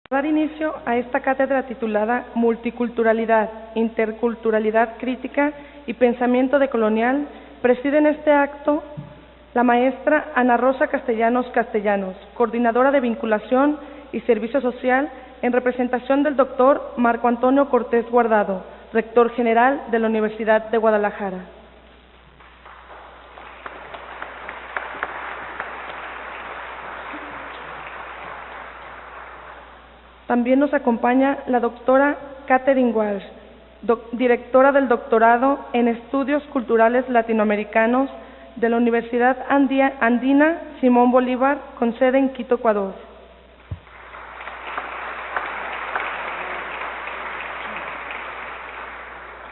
Dar inicio a esta cátedra titulada Multiculturalidad, Interculturalidad Crítica y Pensamiento Decolonial, preside en este acto la maestra Ana Rosa Castellanos Castellanos, coordinadora de Vinculación y Servicio Social, en representación del doctor Marco Antonio Cortés Guardado, rector general de la Universidad de Guadalajara. También nos acompaña la doctora Catherine Walsh, directora del doctorado en Estudios Culturales Latinoamericanos de la Universidad Andina Simón Bolívar, con sede en Quito, Ecuador.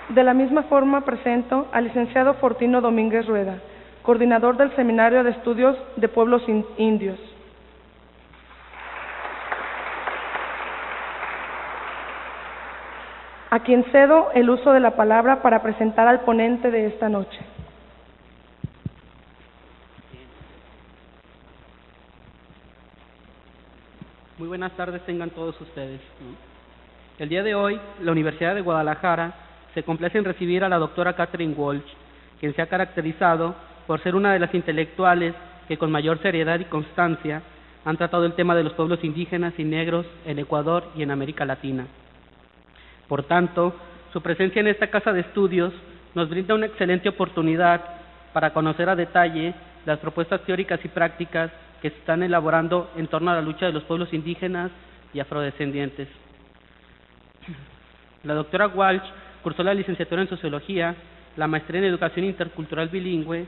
De la misma forma presento al licenciado Fortino Domínguez Rueda, coordinador del Seminario de Estudios de Pueblos Indios. A quien cedo el uso de la palabra para presentar al ponente de esta noche. Muy buenas tardes tengan todos ustedes. El día de hoy, la Universidad de Guadalajara se complace en recibir a la doctora Catherine Walsh, quien se ha caracterizado por ser una de las intelectuales que con mayor seriedad y constancia han tratado el tema de los pueblos indígenas y negros en Ecuador y en América Latina. Por tanto, su presencia en esta casa de estudios nos brinda una excelente oportunidad para conocer a detalle las propuestas teóricas y prácticas que se están elaborando en torno a la lucha de los pueblos indígenas y afrodescendientes. La doctora Walsh cursó la licenciatura en Sociología, la maestría en Educación Intercultural Bilingüe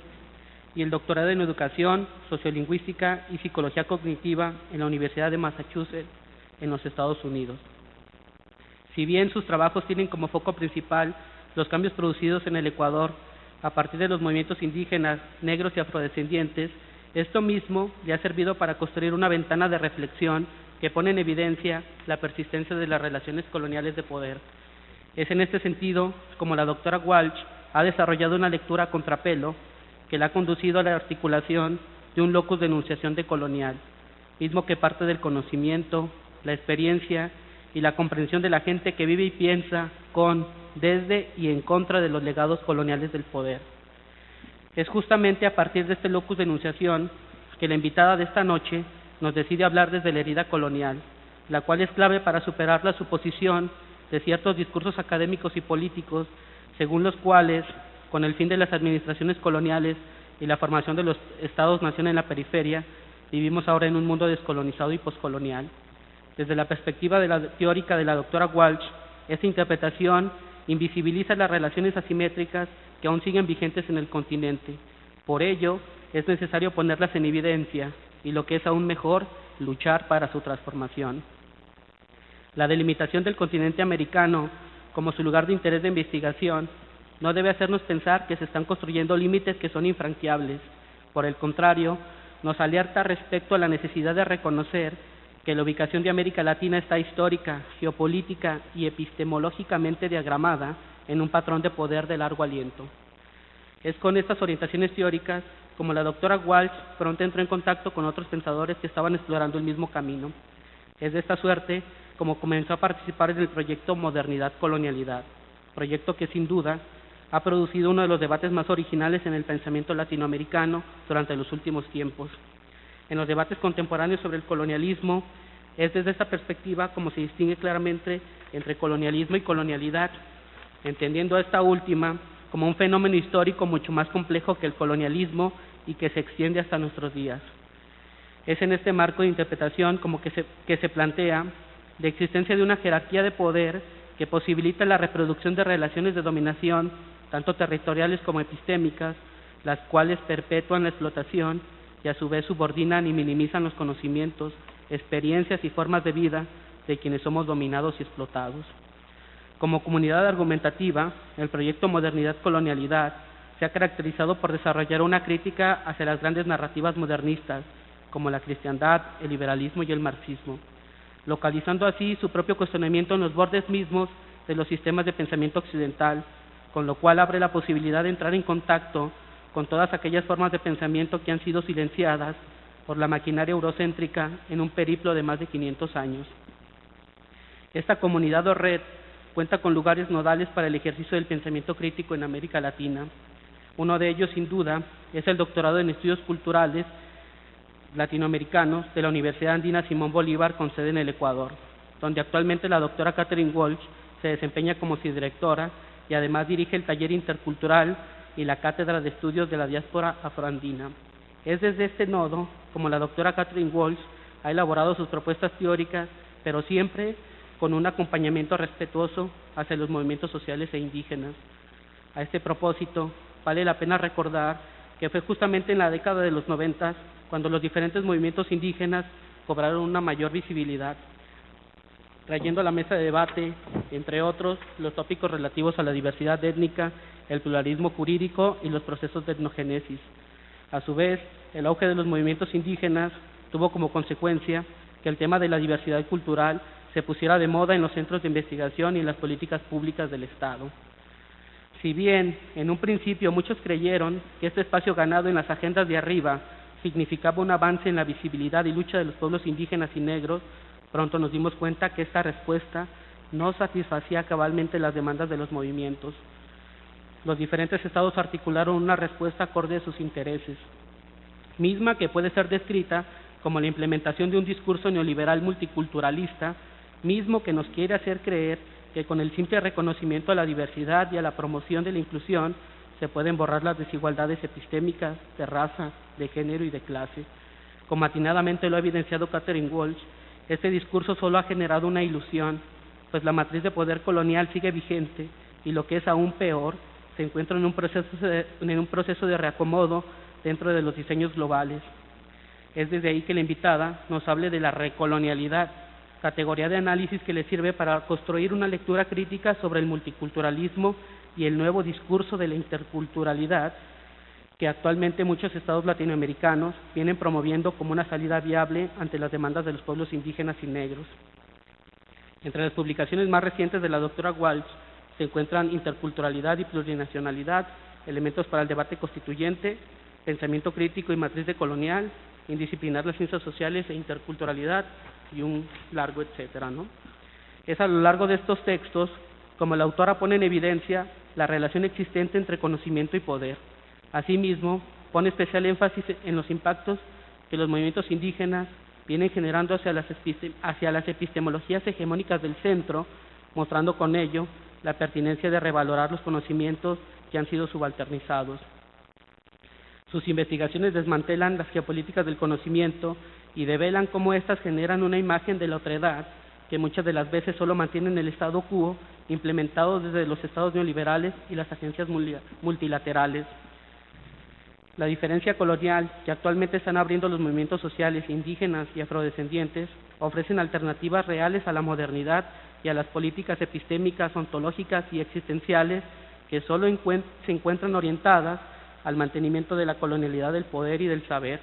y el doctorado en Educación, Sociolingüística y Psicología Cognitiva en la Universidad de Massachusetts, en los Estados Unidos. Si bien sus trabajos tienen como foco principal los cambios producidos en el Ecuador a partir de los movimientos indígenas, negros y afrodescendientes, esto mismo le ha servido para construir una ventana de reflexión que pone en evidencia la persistencia de las relaciones coloniales de poder. Es en este sentido como la doctora Walsh ha desarrollado una lectura a contrapelo que la ha conducido a la articulación de un locus de enunciación decolonial, mismo que parte del conocimiento, la experiencia y la comprensión de la gente que vive y piensa con, desde y en contra de los legados coloniales del poder. Es justamente a partir de este locus de enunciación que la invitada de esta noche nos decide hablar desde la herida colonial, la cual es clave para superar la suposición de ciertos discursos académicos y políticos, según los cuales, con el fin de las administraciones coloniales y la formación de los estados-nación en la periferia, vivimos ahora en un mundo descolonizado y poscolonial. Desde la perspectiva teórica de la doctora Walsh, esta interpretación invisibiliza las relaciones asimétricas que aún siguen vigentes en el continente. Por ello, es necesario ponerlas en evidencia y, lo que es aún mejor, luchar para su transformación. La delimitación del continente americano como su lugar de interés de investigación no debe hacernos pensar que se están construyendo límites que son infranqueables. Por el contrario, nos alerta respecto a la necesidad de reconocer que la ubicación de América Latina está histórica, geopolítica y epistemológicamente diagramada en un patrón de poder de largo aliento. Es con estas orientaciones teóricas como la doctora Walsh pronto entró en contacto con otros pensadores que estaban explorando el mismo camino. Es de esta suerte como comenzó a participar en el proyecto Modernidad-Colonialidad, proyecto que sin duda ha producido uno de los debates más originales en el pensamiento latinoamericano durante los últimos tiempos. En los debates contemporáneos sobre el colonialismo, es desde esta perspectiva como se distingue claramente entre colonialismo y colonialidad, entendiendo a esta última como un fenómeno histórico mucho más complejo que el colonialismo y que se extiende hasta nuestros días. Es en este marco de interpretación como que se plantea la existencia de una jerarquía de poder que posibilita la reproducción de relaciones de dominación, tanto territoriales como epistémicas, las cuales perpetúan la explotación y a su vez subordinan y minimizan los conocimientos, experiencias y formas de vida de quienes somos dominados y explotados. Como comunidad argumentativa, el proyecto Modernidad-Colonialidad se ha caracterizado por desarrollar una crítica hacia las grandes narrativas modernistas, como la cristiandad, el liberalismo y el marxismo, localizando así su propio cuestionamiento en los bordes mismos de los sistemas de pensamiento occidental, con lo cual abre la posibilidad de entrar en contacto con todas aquellas formas de pensamiento que han sido silenciadas por la maquinaria eurocéntrica en un periplo de más de 500 años. Esta comunidad o red cuenta con lugares nodales para el ejercicio del pensamiento crítico en América Latina. Uno de ellos, sin duda, es el doctorado en estudios culturales latinoamericanos de la Universidad Andina Simón Bolívar, con sede en el Ecuador, donde actualmente la doctora Catherine Walsh se desempeña como subdirectora y además dirige el taller intercultural y la cátedra de estudios de la diáspora afroandina. Es desde este nodo como la doctora Catherine Walsh ha elaborado sus propuestas teóricas, pero siempre con un acompañamiento respetuoso hacia los movimientos sociales e indígenas. A este propósito, vale la pena recordar que fue justamente en la década de los 90 cuando los diferentes movimientos indígenas cobraron una mayor visibilidad, trayendo a la mesa de debate, entre otros, los tópicos relativos a la diversidad étnica, el pluralismo jurídico y los procesos de etnogénesis. A su vez, el auge de los movimientos indígenas tuvo como consecuencia que el tema de la diversidad cultural se pusiera de moda en los centros de investigación y en las políticas públicas del Estado. Si bien en un principio muchos creyeron que este espacio ganado en las agendas de arriba significaba un avance en la visibilidad y lucha de los pueblos indígenas y negros, pronto nos dimos cuenta que esta respuesta no satisfacía cabalmente las demandas de los movimientos. Los diferentes estados articularon una respuesta acorde a sus intereses, misma que puede ser descrita como la implementación de un discurso neoliberal multiculturalista, mismo que nos quiere hacer creer que con el simple reconocimiento a la diversidad y a la promoción de la inclusión se pueden borrar las desigualdades epistémicas de raza, de género y de clase. Como atinadamente lo ha evidenciado Catherine Walsh, este discurso solo ha generado una ilusión, pues la matriz de poder colonial sigue vigente y, lo que es aún peor, se encuentra en un proceso de reacomodo dentro de los diseños globales. Es desde ahí que la invitada nos hable de la recolonialidad, categoría de análisis que le sirve para construir una lectura crítica sobre el multiculturalismo y el nuevo discurso de la interculturalidad que actualmente muchos estados latinoamericanos vienen promoviendo como una salida viable ante las demandas de los pueblos indígenas y negros. Entre las publicaciones más recientes de la doctora Walsh se encuentran Interculturalidad y Plurinacionalidad, Elementos para el Debate Constituyente, Pensamiento Crítico y Matriz decolonial, Indisciplinar las Ciencias Sociales e Interculturalidad, y un largo etcétera, ¿no? Es a lo largo de estos textos como la autora pone en evidencia la relación existente entre conocimiento y poder. Asimismo, pone especial énfasis en los impactos que los movimientos indígenas vienen generando hacia las epistemologías hegemónicas del centro, mostrando con ello la pertinencia de revalorar los conocimientos que han sido subalternizados. Sus investigaciones desmantelan las geopolíticas del conocimiento y develan cómo éstas generan una imagen de la otredad que muchas de las veces solo mantienen el statu quo implementado desde los estados neoliberales y las agencias multilaterales. La diferencia colonial que actualmente están abriendo los movimientos sociales indígenas y afrodescendientes ofrecen alternativas reales a la modernidad y a las políticas epistémicas, ontológicas y existenciales que solo se encuentran orientadas al mantenimiento de la colonialidad del poder y del saber.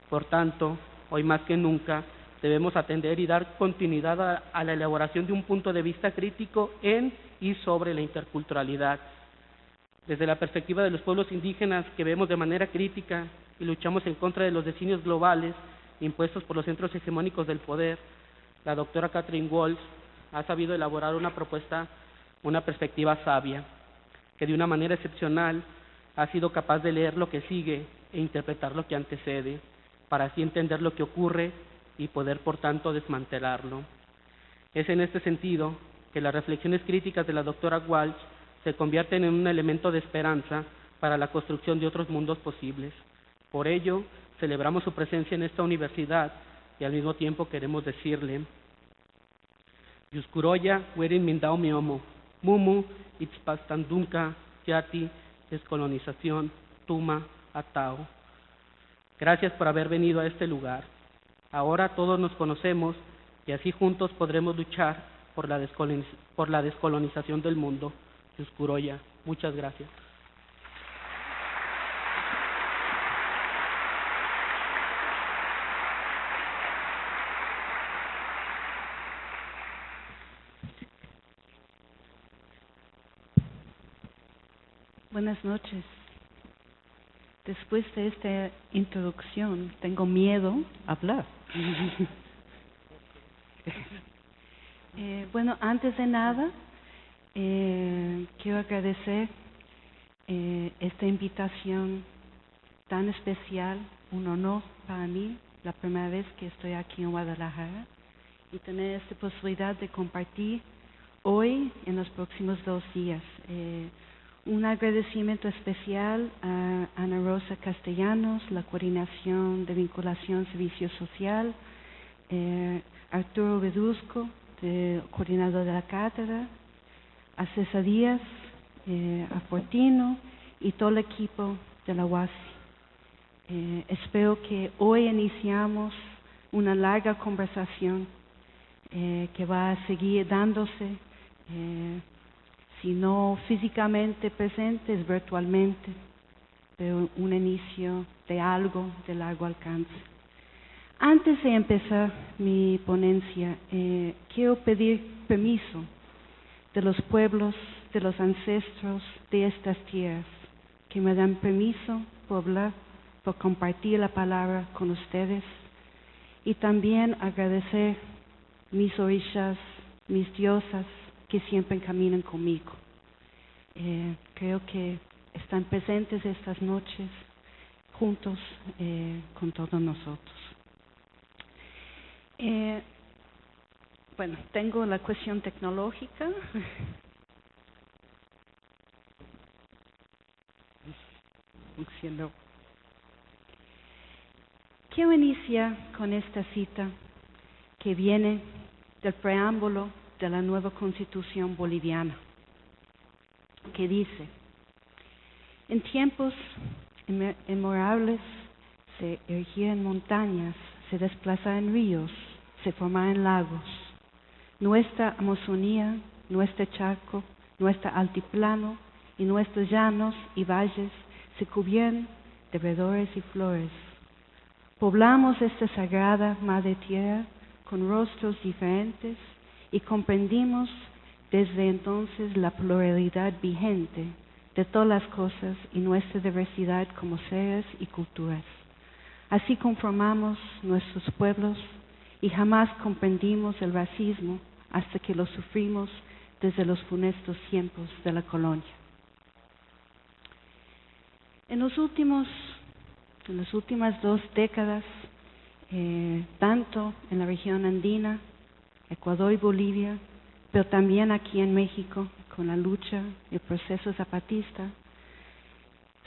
Por tanto, hoy más que nunca, debemos atender y dar continuidad a la elaboración de un punto de vista crítico en y sobre la interculturalidad. Desde la perspectiva de los pueblos indígenas que vemos de manera crítica y luchamos en contra de los designios globales impuestos por los centros hegemónicos del poder, la doctora Catherine Walsh ha sabido elaborar una perspectiva sabia, que de una manera excepcional ha sido capaz de leer lo que sigue e interpretar lo que antecede, para así entender lo que ocurre y poder, por tanto, desmantelarlo. Es en este sentido que las reflexiones críticas de la doctora Walsh se convierten en un elemento de esperanza para la construcción de otros mundos posibles. Por ello, celebramos su presencia en esta universidad y al mismo tiempo queremos decirle: Yuskuroya, Werin Mindao Miomo, Mumu, Itzpastandunca, Yati, Descolonización, Tuma, Atao. Gracias por haber venido a este lugar. Ahora todos nos conocemos y así juntos podremos luchar por la descolonización del mundo. Yuskuroya, muchas gracias. Buenas noches. Después de esta introducción, tengo miedo a hablar. Bueno, antes de nada, quiero agradecer esta invitación tan especial, un honor para mí, la primera vez que estoy aquí en Guadalajara, y tener esta posibilidad de compartir hoy en los próximos 2 días. Un agradecimiento especial a Ana Rosa Castellanos, la Coordinación de Vinculación Servicio Social, Arturo Bedusco, coordinador de la cátedra, a César Díaz, a Fortino y todo el equipo de la UASI. Espero que hoy iniciamos una larga conversación que va a seguir dándose, si no físicamente presentes, virtualmente, pero un inicio de algo de largo alcance. Antes de empezar mi ponencia, quiero pedir permiso de los pueblos, de los ancestros de estas tierras, que me dan permiso por hablar, por compartir la palabra con ustedes, y también agradecer mis orishas, mis diosas, que siempre caminan conmigo. Creo que están presentes estas noches juntos con todos nosotros. Bueno, tengo la cuestión tecnológica. Quiero iniciar con esta cita que viene del preámbulo de la nueva Constitución boliviana, que dice: en tiempos inmemorables se erigían montañas, se desplazaban ríos, se formaban lagos. Nuestra Amazonía, nuestro Chaco, nuestro altiplano y nuestros llanos y valles se cubrían de verdores y flores. Poblamos esta sagrada madre tierra con rostros diferentes y comprendimos desde entonces la pluralidad vigente de todas las cosas y nuestra diversidad como seres y culturas. Así conformamos nuestros pueblos y jamás comprendimos el racismo hasta que lo sufrimos desde los funestos tiempos de la colonia. En las últimas 2 décadas, tanto en la región andina, Ecuador y Bolivia, pero también aquí en México, con la lucha y el proceso zapatista,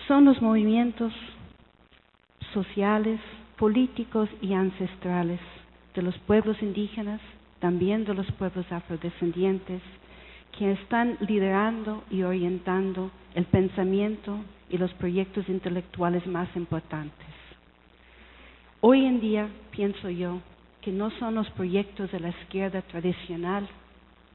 son los movimientos sociales, políticos y ancestrales de los pueblos indígenas, también de los pueblos afrodescendientes, que están liderando y orientando el pensamiento y los proyectos intelectuales más importantes. Hoy en día, pienso yo, que no son los proyectos de la izquierda tradicional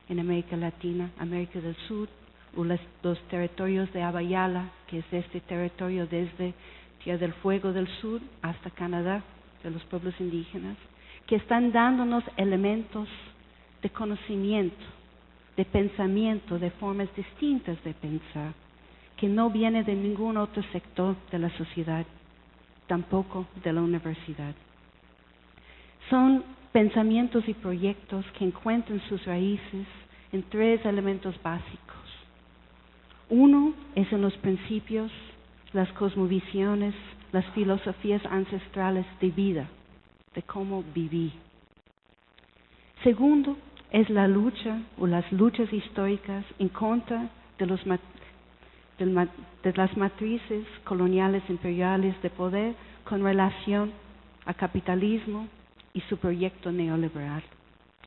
en América Latina, América del Sur, o los territorios de Abayala, que es este territorio desde Tierra del Fuego del Sur hasta Canadá, de los pueblos indígenas, que están dándonos elementos de conocimiento, de pensamiento, de formas distintas de pensar, que no viene de ningún otro sector de la sociedad, tampoco de la universidad. Son pensamientos y proyectos que encuentran sus raíces en 3 elementos básicos. Uno es en los principios, las cosmovisiones, las filosofías ancestrales de vida, de cómo vivir. Segundo es la lucha o las luchas históricas en contra de las matrices coloniales imperiales de poder con relación al capitalismo y su proyecto neoliberal.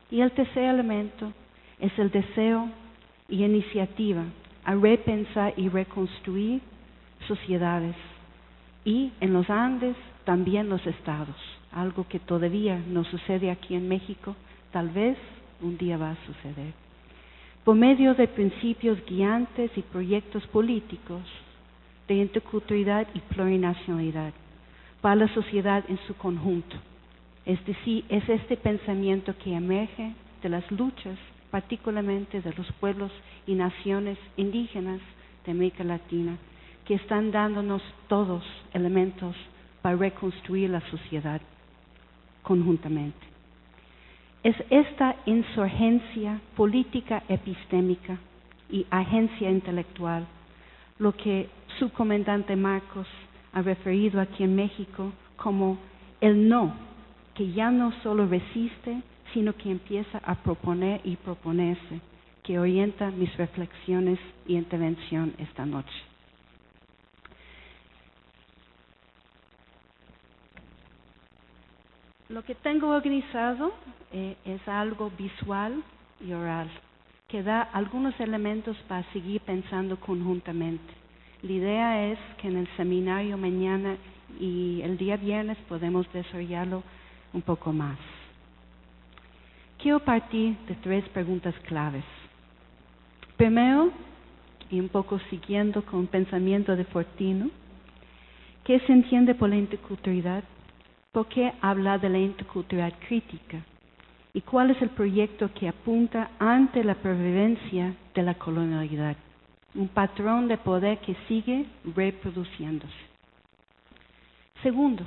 Y el tercer elemento es el deseo y iniciativa a repensar y reconstruir sociedades, y en los Andes también los estados, algo que todavía no sucede aquí en México, tal vez un día va a suceder, por medio de principios guiantes y proyectos políticos de interculturalidad y plurinacionalidad para la sociedad en su conjunto. Es decir, es este pensamiento que emerge de las luchas, particularmente de los pueblos y naciones indígenas de América Latina, que están dándonos todos elementos para reconstruir la sociedad conjuntamente. Es esta insurgencia política epistémica y agencia intelectual lo que subcomandante Marcos ha referido aquí en México como el no, que ya no solo resiste, sino que empieza a proponer y proponerse, que orienta mis reflexiones y intervención esta noche. Lo que tengo organizado es algo visual y oral, que da algunos elementos para seguir pensando conjuntamente. La idea es que en el seminario mañana y el día viernes podemos desarrollarlo un poco más. Quiero partir de 3 preguntas claves. Primero, y un poco siguiendo con el pensamiento de Fortino, ¿qué se entiende por la interculturalidad? ¿Por qué hablar de la interculturalidad crítica? ¿Y cuál es el proyecto que apunta ante la pervivencia de la colonialidad? Un patrón de poder que sigue reproduciéndose. Segundo,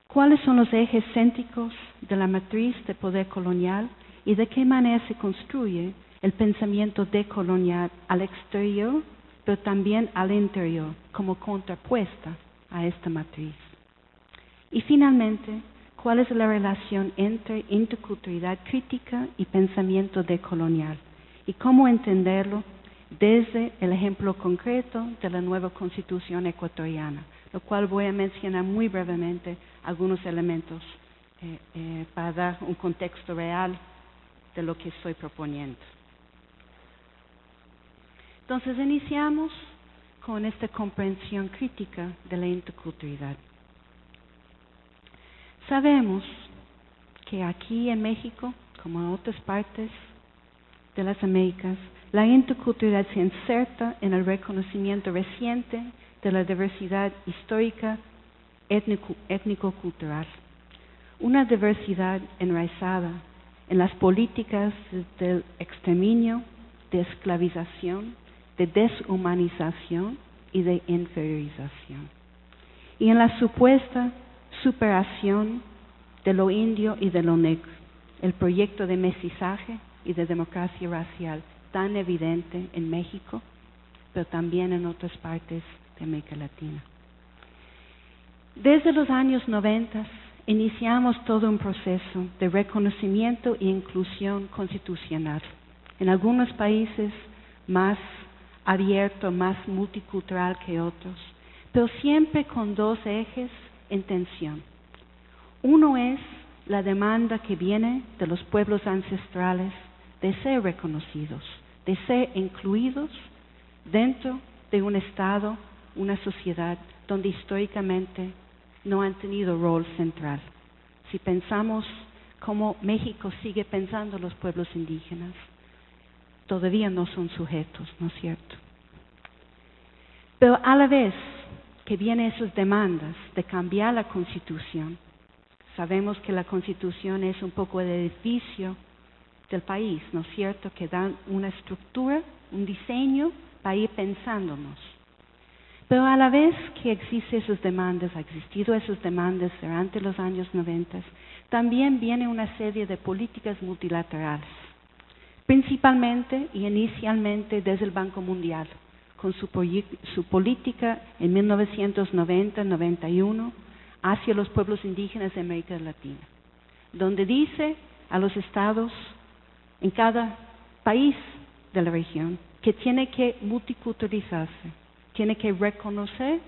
¿cuáles son los ejes céntricos de la matriz de poder colonial y de qué manera se construye el pensamiento decolonial al exterior, pero también al interior, como contrapuesta a esta matriz? Y finalmente, ¿cuál es la relación entre interculturalidad crítica y pensamiento decolonial? Y cómo entenderlo desde el ejemplo concreto de la nueva Constitución ecuatoriana, lo cual voy a mencionar muy brevemente algunos elementos para dar un contexto real de lo que estoy proponiendo. Entonces, iniciamos con esta comprensión crítica de la interculturalidad. Sabemos que aquí en México, como en otras partes de las Américas, la interculturalidad se inserta en el reconocimiento reciente de la diversidad histórica étnico-cultural. Una diversidad enraizada en las políticas del exterminio, de esclavización, de deshumanización y de inferiorización. Y en la supuesta superación de lo indio y de lo negro, el proyecto de mestizaje y de democracia racial tan evidente en México, pero también en otras partes de América Latina. Desde los años 90 iniciamos todo un proceso de reconocimiento e inclusión constitucional. En algunos países más abierto, más multicultural que otros, pero siempre con 2 ejes en tensión. Uno es la demanda que viene de los pueblos ancestrales de ser reconocidos, de ser incluidos dentro de un Estado, una sociedad donde históricamente no han tenido rol central. Si pensamos cómo México sigue pensando los pueblos indígenas, todavía no son sujetos, ¿no es cierto? Pero a la vez que vienen esas demandas de cambiar la Constitución, sabemos que la Constitución es un poco el edificio del país, ¿no es cierto?, que dan una estructura, un diseño para ir pensándonos. Pero a la vez que existen esas demandas, ha existido esas demandas durante los años 90, también viene una serie de políticas multilaterales, principalmente y inicialmente desde el Banco Mundial, con su política en 1990-91 hacia los pueblos indígenas de América Latina, donde dice a los estados en cada país de la región que tiene que multiculturalizarse, tiene que reconocer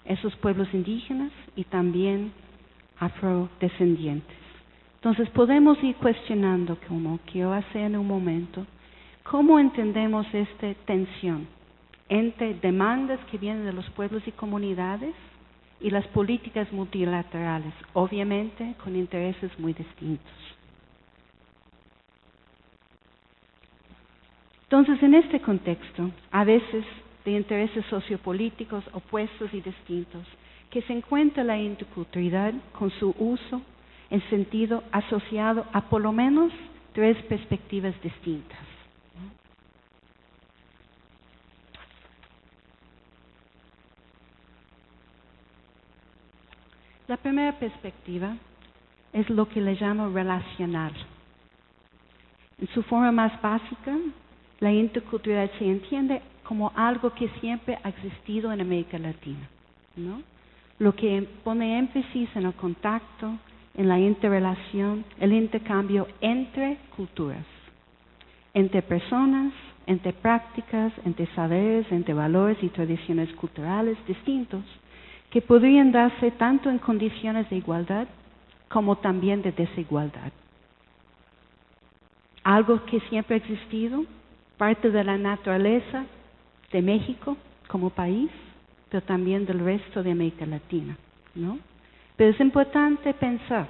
esos pueblos indígenas y también afrodescendientes. Entonces podemos ir cuestionando, como quiero hacer en un momento, cómo entendemos esta tensión entre demandas que vienen de los pueblos y comunidades y las políticas multilaterales, obviamente con intereses muy distintos. Entonces, en este contexto, a veces de intereses sociopolíticos opuestos y distintos, que se encuentra la interculturalidad con su uso en sentido asociado a por lo menos 3 perspectivas distintas. La primera perspectiva es lo que le llamo relacional. En su forma más básica, la interculturalidad se entiende como algo que siempre ha existido en América Latina, ¿no? Lo que pone énfasis en el contacto, en la interrelación, el intercambio entre culturas, entre personas, entre prácticas, entre saberes, entre valores y tradiciones culturales distintos, que podrían darse tanto en condiciones de igualdad como también de desigualdad. Algo que siempre ha existido, parte de la naturaleza de México como país, pero también del resto de América Latina, ¿no? Pero es importante pensar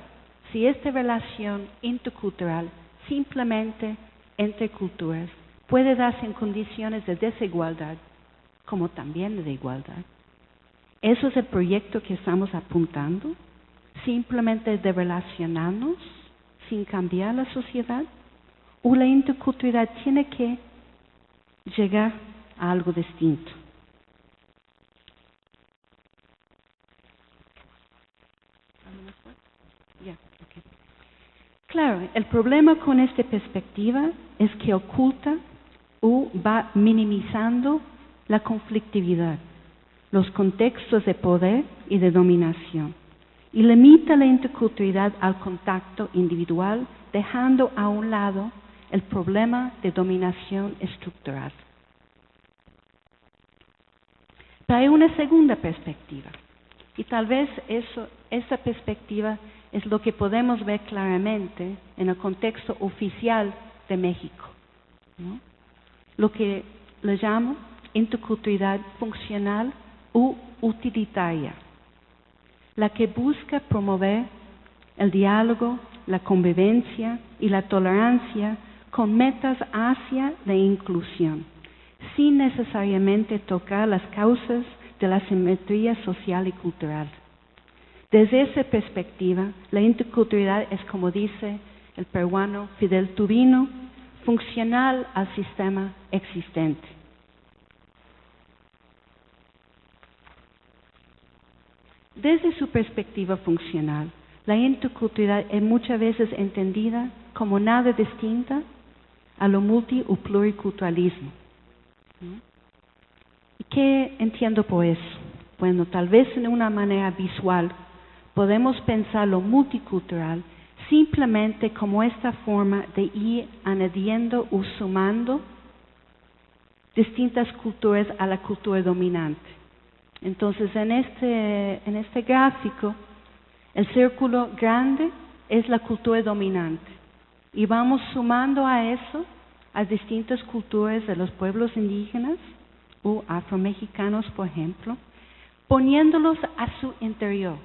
si esta relación intercultural, simplemente entre culturas, puede darse en condiciones de desigualdad como también de igualdad. ¿Eso es el proyecto que estamos apuntando? ¿Simplemente de relacionarnos sin cambiar la sociedad? ¿O la interculturalidad tiene que llegar a algo distinto? Claro, el problema con esta perspectiva es que oculta o va minimizando la conflictividad, los contextos de poder y de dominación, y limita la interculturalidad al contacto individual, dejando a un lado el problema de dominación estructural. Pero hay una segunda perspectiva, y tal vez esa perspectiva es lo que podemos ver claramente en el contexto oficial de México, ¿no? Lo que le llamo interculturalidad funcional u utilitaria, la que busca promover el diálogo, la convivencia y la tolerancia con metas hacia la inclusión, sin necesariamente tocar las causas de la asimetría social y cultural. Desde esa perspectiva, la interculturalidad es, como dice el peruano Fidel Tubino, funcional al sistema existente. Desde su perspectiva funcional, la interculturalidad es muchas veces entendida como nada distinta a lo multi o pluriculturalismo. ¿Y qué entiendo por eso? Bueno, tal vez de una manera visual podemos pensar lo multicultural simplemente como esta forma de ir añadiendo o sumando distintas culturas a la cultura dominante. Entonces, en este gráfico, el círculo grande es la cultura dominante y vamos sumando a eso a distintas culturas de los pueblos indígenas o afromexicanos, por ejemplo, poniéndolos a su interior.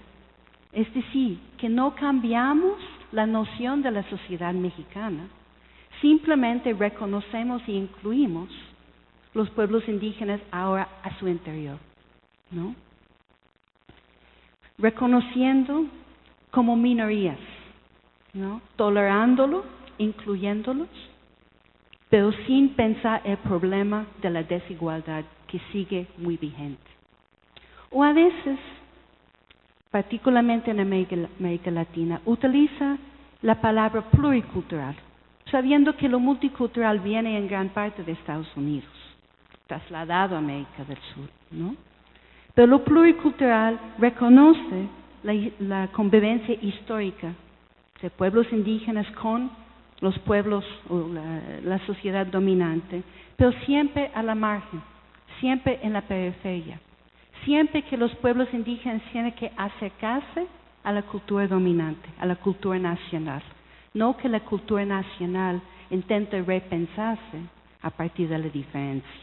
Es decir, que no cambiamos la noción de la sociedad mexicana, simplemente reconocemos e incluimos los pueblos indígenas ahora a su interior, ¿no? Reconociendo como minorías, ¿no? Tolerándolo, incluyéndolos, pero sin pensar el problema de la desigualdad que sigue muy vigente. O a veces, particularmente en América Latina, utiliza la palabra pluricultural, sabiendo que lo multicultural viene en gran parte de Estados Unidos, trasladado a América del Sur, ¿no? Pero lo pluricultural reconoce la convivencia histórica de pueblos indígenas con los pueblos o la sociedad dominante, pero siempre a la margen, siempre en la periferia. Siempre que los pueblos indígenas tienen que acercarse a la cultura dominante, a la cultura nacional. No que la cultura nacional intente repensarse a partir de la diferencia.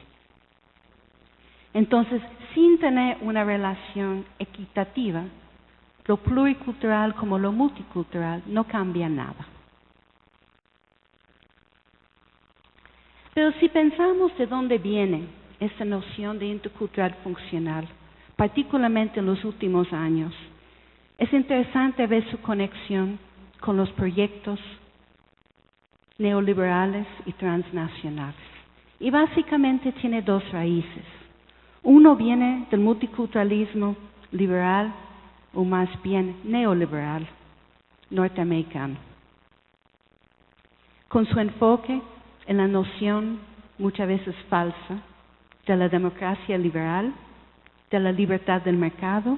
Entonces, sin tener una relación equitativa, lo pluricultural como lo multicultural no cambia nada. Pero si pensamos de dónde viene esta noción de intercultural funcional, particularmente en los últimos años, es interesante ver su conexión con los proyectos neoliberales y transnacionales. Y básicamente tiene dos raíces. Uno viene del multiculturalismo liberal o más bien neoliberal norteamericano. con su enfoque en la noción muchas veces falsa de la democracia liberal, de la libertad del mercado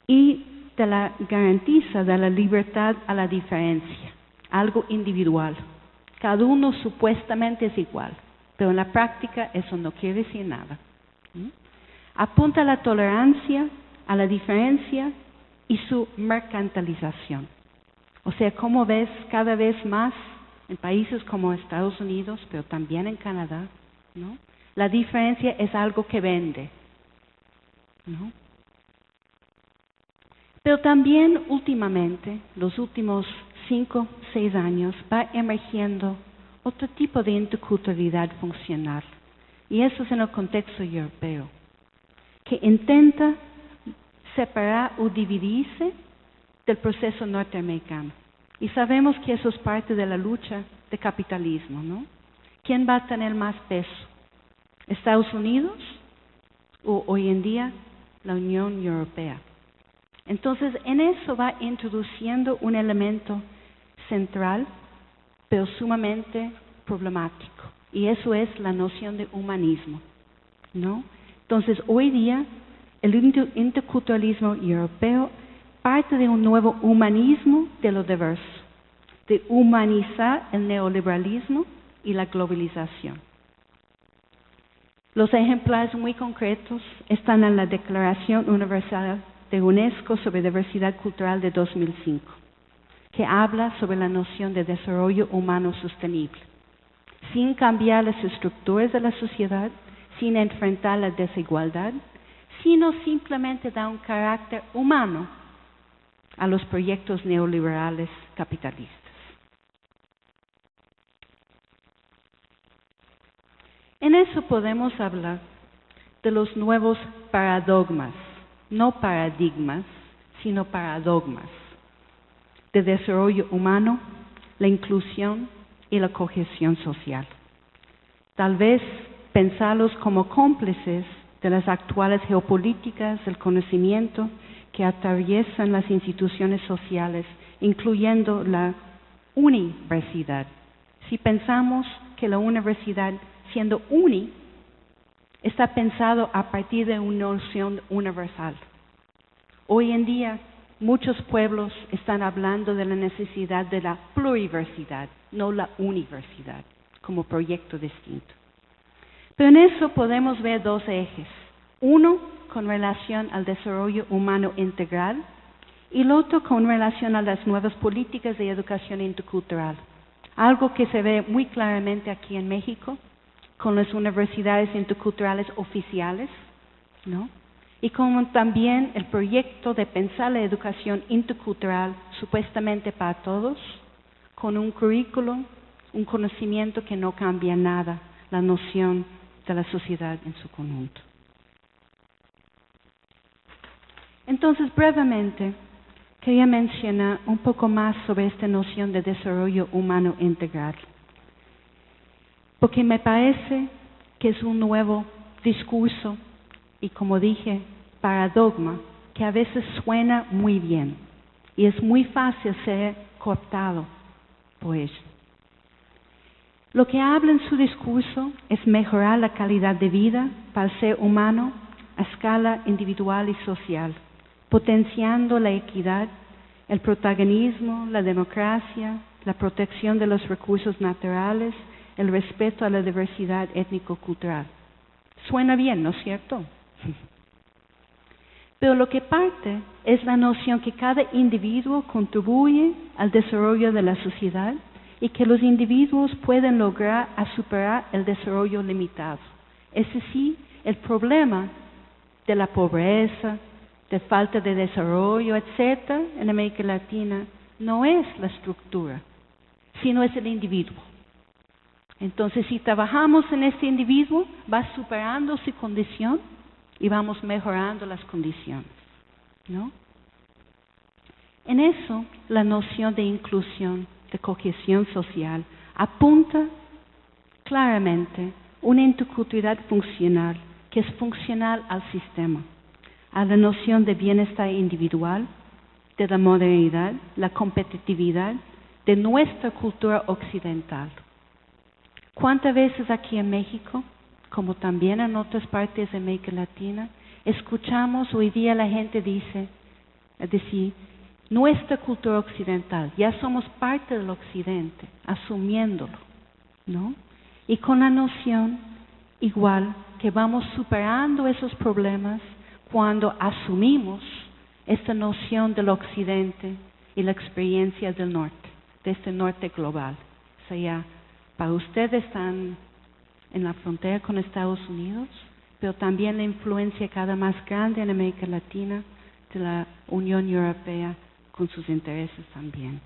y de la garantía de la libertad a la diferencia, algo individual. Cada uno supuestamente es igual, pero en la práctica eso no quiere decir nada. Apunta a la tolerancia, a la diferencia y su mercantilización. O sea, como ves cada vez más en países como Estados Unidos, pero también en Canadá, ¿no? La diferencia es algo que vende, ¿no? Pero también últimamente, los últimos 5, 6 años, va emergiendo otro tipo de interculturalidad funcional. Y eso es en el contexto europeo, que intenta separar o dividirse del proceso norteamericano. Y sabemos que eso es parte de la lucha de capitalismo, ¿no? ¿Quién va a tener más peso? ¿Estados Unidos o hoy en día la Unión Europea? Entonces, en eso va introduciendo un elemento central, pero sumamente problemático. Y eso es la noción de humanismo, ¿no? Entonces, hoy día, el interculturalismo europeo parte de un nuevo humanismo de lo diverso, de humanizar el neoliberalismo y la globalización. Los ejemplares muy concretos están en la Declaración Universal de UNESCO sobre Diversidad Cultural de 2005, que habla sobre la noción de desarrollo humano sostenible, sin cambiar las estructuras de la sociedad, sin enfrentar la desigualdad, sino simplemente da un carácter humano a los proyectos neoliberales capitalistas. En eso podemos hablar de los nuevos paradigmas, no paradigmas, sino paradigmas de desarrollo humano, la inclusión y la cohesión social. Tal vez pensarlos como cómplices de las actuales geopolíticas del conocimiento que atraviesan las instituciones sociales, incluyendo la universidad. Si pensamos que la universidad, siendo está pensado a partir de una noción universal. Hoy en día, muchos pueblos están hablando de la necesidad de la pluriversidad, no la universidad, como proyecto distinto. Pero en eso podemos ver dos ejes. Uno con relación al desarrollo humano integral y el otro con relación a las nuevas políticas de educación intercultural. Algo que se ve muy claramente aquí en México, con las universidades interculturales oficiales, ¿no? Y como también el proyecto de pensar la educación intercultural supuestamente para todos, con un currículo, un conocimiento que no cambia nada, la noción de la sociedad en su conjunto. Entonces, brevemente, quería mencionar un poco más sobre esta noción de desarrollo humano integral, porque me parece que es un nuevo discurso y, como dije, paradigma que a veces suena muy bien y es muy fácil ser cooptado por ello. Lo que habla en su discurso es mejorar la calidad de vida para el ser humano a escala individual y social, potenciando la equidad, el protagonismo, la democracia, la protección de los recursos naturales, el respeto a la diversidad étnico-cultural. Suena bien, ¿no es cierto? Pero lo que parte es la noción que cada individuo contribuye al desarrollo de la sociedad y que los individuos pueden lograr superar el desarrollo limitado. Es decir, el problema de la pobreza, de falta de desarrollo, etcétera, en América Latina, no es la estructura, sino es el individuo. Entonces, si trabajamos en este individuo, va superando su condición y vamos mejorando las condiciones, ¿no? En eso, la noción de inclusión, de cohesión social, apunta claramente una interculturalidad funcional, que es funcional al sistema, a la noción de bienestar individual, de la modernidad, la competitividad, de nuestra cultura occidental. ¿Cuántas veces aquí en México, como también en otras partes de América Latina, escuchamos hoy día la gente decir, nuestra cultura occidental, ya somos parte del occidente, asumiéndolo, ¿no? Y con la noción igual que vamos superando esos problemas cuando asumimos esta noción del occidente y la experiencia del norte, de este norte global. O sea, para ustedes están en la frontera con Estados Unidos, pero también la influencia cada más grande en América Latina de la Unión Europea con sus intereses también.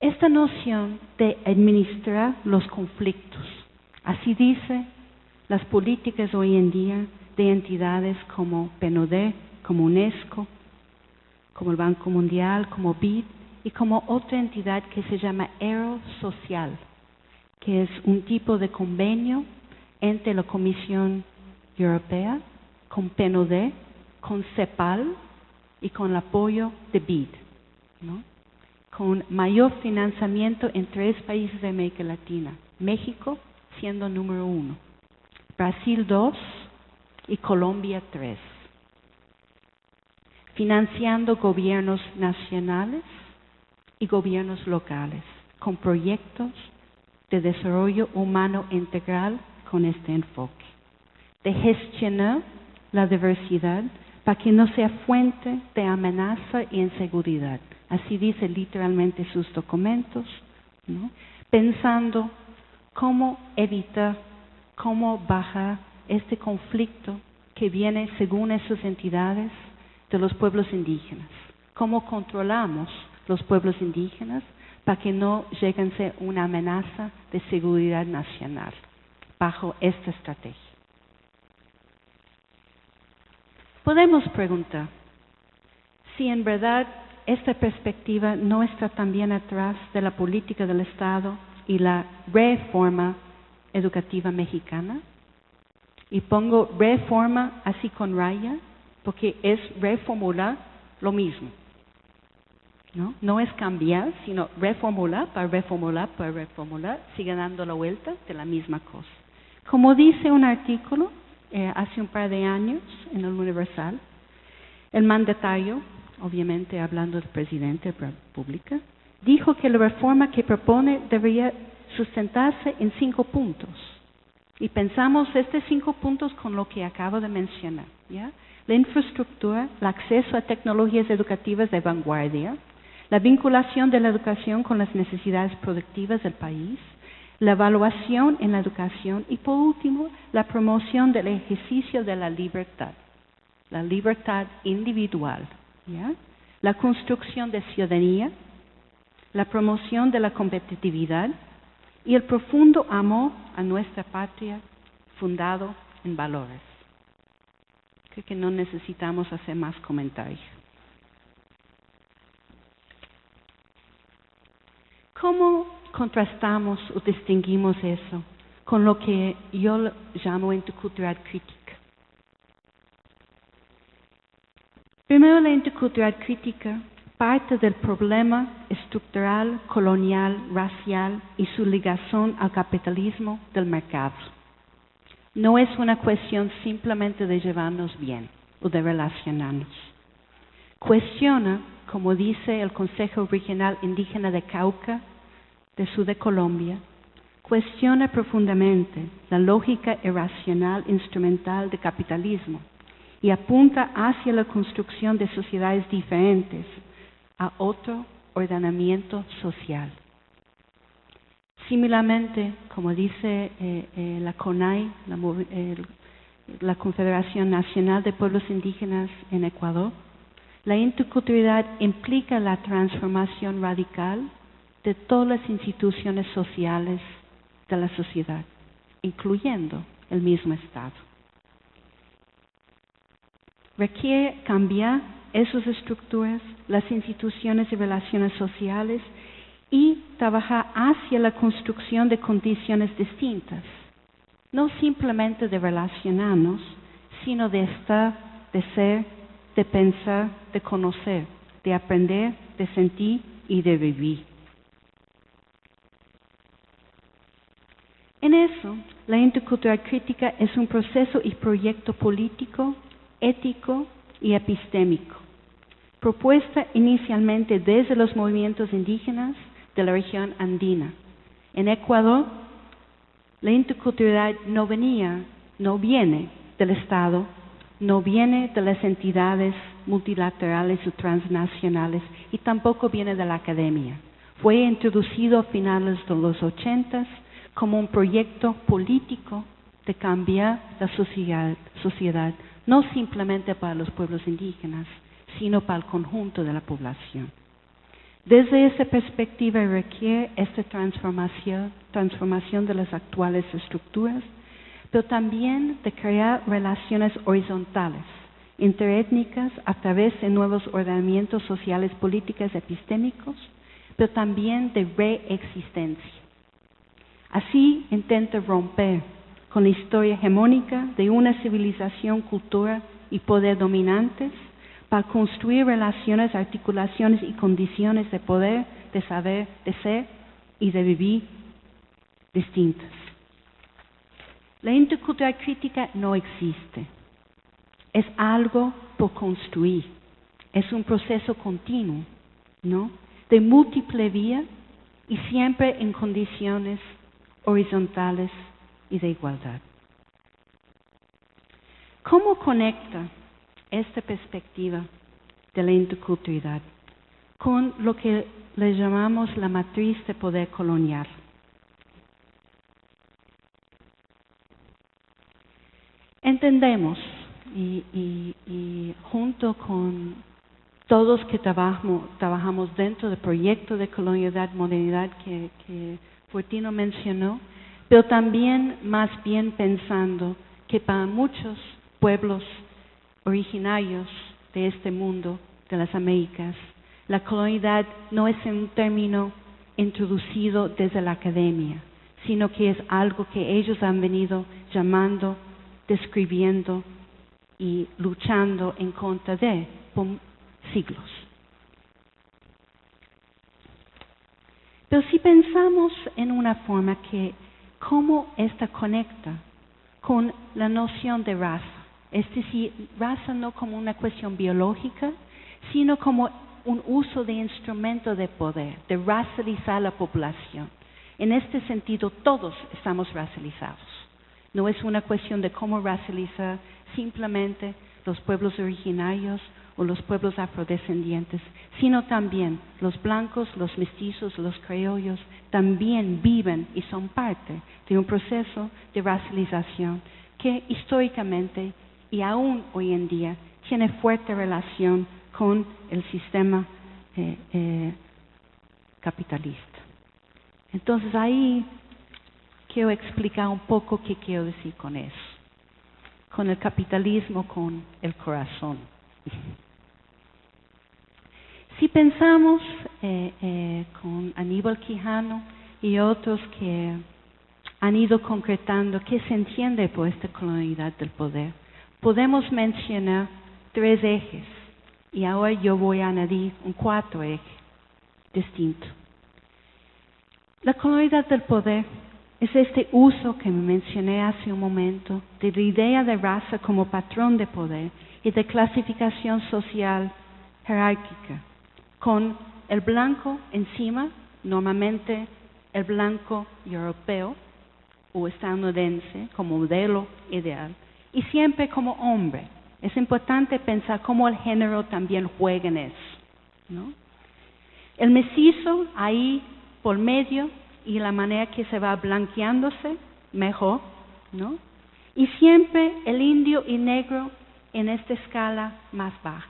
Esta noción de administrar los conflictos, así dice las políticas hoy en día de entidades como PNUD, como UNESCO, como el Banco Mundial, como BID y como otra entidad que se llama Aerosocial, que es un tipo de convenio entre la Comisión Europea, con PNUD, con CEPAL y con el apoyo de BID, ¿no? Con mayor financiamiento en 3 países de América Latina, México siendo número 1, Brasil 2 y Colombia 3, financiando gobiernos nacionales y gobiernos locales con proyectos de desarrollo humano integral con este enfoque, de gestionar la diversidad para que no sea fuente de amenaza e inseguridad. Así dice literalmente sus documentos, ¿no? Pensando cómo evitar, cómo bajar este conflicto que viene, según esas entidades, de los pueblos indígenas. Cómo controlamos los pueblos indígenas para que no lleguen a ser una amenaza de seguridad nacional bajo esta estrategia. Podemos preguntar si en verdad esta perspectiva no está también atrás de la política del Estado y la reforma educativa mexicana. Y pongo reforma así con raya, porque es reformular lo mismo. No es cambiar, sino reformular, sigue dando la vuelta de la misma cosa. Como dice un artículo hace un par de años en el Universal, el mandatario, obviamente hablando del presidente de la República, dijo que la reforma que propone debería sustentarse en 5 puntos. Y pensamos estos 5 puntos con lo que acabo de mencionar, ¿ya? La infraestructura, el acceso a tecnologías educativas de vanguardia, la vinculación de la educación con las necesidades productivas del país, la evaluación en la educación y, por último, la promoción del ejercicio de la libertad individual, ¿ya? La construcción de ciudadanía, la promoción de la competitividad y el profundo amor a nuestra patria fundado en valores. Creo que no necesitamos hacer más comentarios. ¿Cómo contrastamos o distinguimos eso con lo que yo llamo intercultural crítica? Primero, la intercultural crítica parte del problema estructural, colonial, racial y su ligación al capitalismo del mercado. No es una cuestión simplemente de llevarnos bien o de relacionarnos. Cuestiona, como dice el Consejo Regional Indígena de Cauca, del sur de Colombia, cuestiona profundamente la lógica irracional instrumental del capitalismo y apunta hacia la construcción de sociedades diferentes a otro ordenamiento social. Similarmente, como dice la CONAI, la Confederación Nacional de Pueblos Indígenas en Ecuador, la interculturalidad implica la transformación radical de todas las instituciones sociales de la sociedad, incluyendo el mismo Estado. Requiere cambiar esas estructuras, las instituciones y relaciones sociales y trabajar hacia la construcción de condiciones distintas, no simplemente de relacionarnos, sino de estar, de ser, de pensar, de conocer, de aprender, de sentir y de vivir. En eso, la intercultural crítica es un proceso y proyecto político, ético y epistémico, propuesta inicialmente desde los movimientos indígenas de la región andina. En Ecuador, la interculturalidad no viene del Estado, no viene de las entidades multilaterales o transnacionales y tampoco viene de la academia. Fue introducido a finales de los 80 como un proyecto político de cambiar la sociedad, no simplemente para los pueblos indígenas, sino para el conjunto de la población. Desde esa perspectiva requiere esta transformación de las actuales estructuras, pero también de crear relaciones horizontales, interétnicas, a través de nuevos ordenamientos sociales, políticos, epistémicos, pero también de reexistencia. Así intenta romper con la historia hegemónica de una civilización, cultura y poder dominantes para construir relaciones, articulaciones y condiciones de poder, de saber, de ser y de vivir distintas. La intercultural crítica no existe. Es algo por construir. Es un proceso continuo, ¿no? De múltiple vía y siempre en condiciones horizontales y de igualdad. ¿Cómo conecta esta perspectiva de la interculturalidad con lo que le llamamos la matriz de poder colonial? Entendemos, y junto con todos que trabajamos dentro del proyecto de colonialidad, modernidad que Fortino mencionó, pero también más bien pensando que para muchos pueblos originarios de este mundo, de las Américas, la colonialidad no es un término introducido desde la academia, sino que es algo que ellos han venido llamando, describiendo y luchando en contra de por siglos. Pero si pensamos en una forma que cómo esta conecta con la noción de raza, es decir, raza no como una cuestión biológica, sino como un uso de instrumento de poder, de racializar la población. En este sentido, todos estamos racializados. No es una cuestión de cómo racializar simplemente los pueblos originarios o los pueblos afrodescendientes, sino también los blancos, los mestizos, los criollos, también viven y son parte de un proceso de racialización que históricamente y aún hoy en día tiene fuerte relación con el sistema capitalista. Entonces ahí quiero explicar un poco qué quiero decir con eso, con el capitalismo, con el corazón. Si pensamos con Aníbal Quijano y otros que han ido concretando qué se entiende por esta colonialidad del poder, podemos mencionar 3 ejes y ahora yo voy a añadir un 4º eje distinto. La colonialidad del poder es este uso que me mencioné hace un momento de la idea de raza como patrón de poder y de clasificación social jerárquica, con el blanco encima, normalmente el blanco europeo o estadounidense como modelo ideal, y siempre como hombre. Es importante pensar cómo el género también juega en eso, ¿no? El mestizo ahí por medio y la manera que se va blanqueándose mejor, ¿no? Y siempre el indio y negro en esta escala más baja.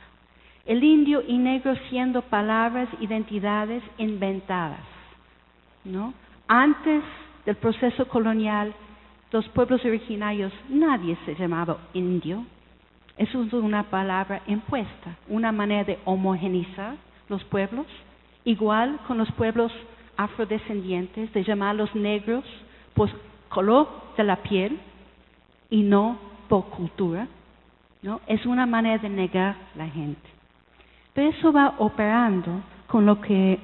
El indio y negro siendo palabras, identidades inventadas, ¿no? Antes del proceso colonial, los pueblos originarios, nadie se llamaba indio. Eso es una palabra impuesta, una manera de homogeneizar los pueblos, igual con los pueblos afrodescendientes, de llamarlos negros por color de la piel y no por cultura, ¿no? Es una manera de negar a la gente. Pero eso va operando con lo que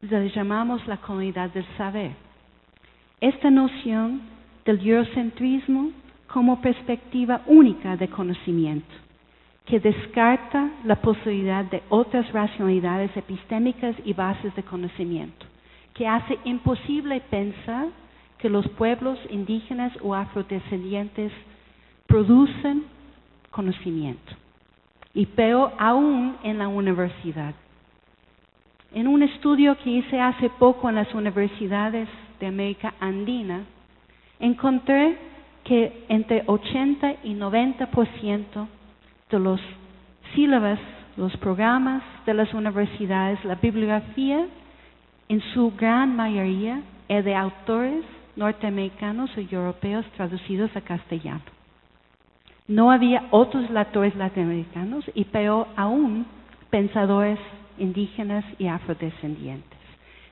le llamamos la colonialidad del saber. esta noción del eurocentrismo como perspectiva única de conocimiento, que descarta la posibilidad de otras racionalidades epistémicas y bases de conocimiento, que hace imposible pensar que los pueblos indígenas o afrodescendientes producen conocimiento, y peor aún en la universidad. En un estudio que hice hace poco en las universidades de América Andina, encontré que entre 80 y 90% de los sílabas, los programas de las universidades, la bibliografía en su gran mayoría es de autores norteamericanos o europeos traducidos a castellano. No había otros autores latinoamericanos y peor aún pensadores indígenas y afrodescendientes.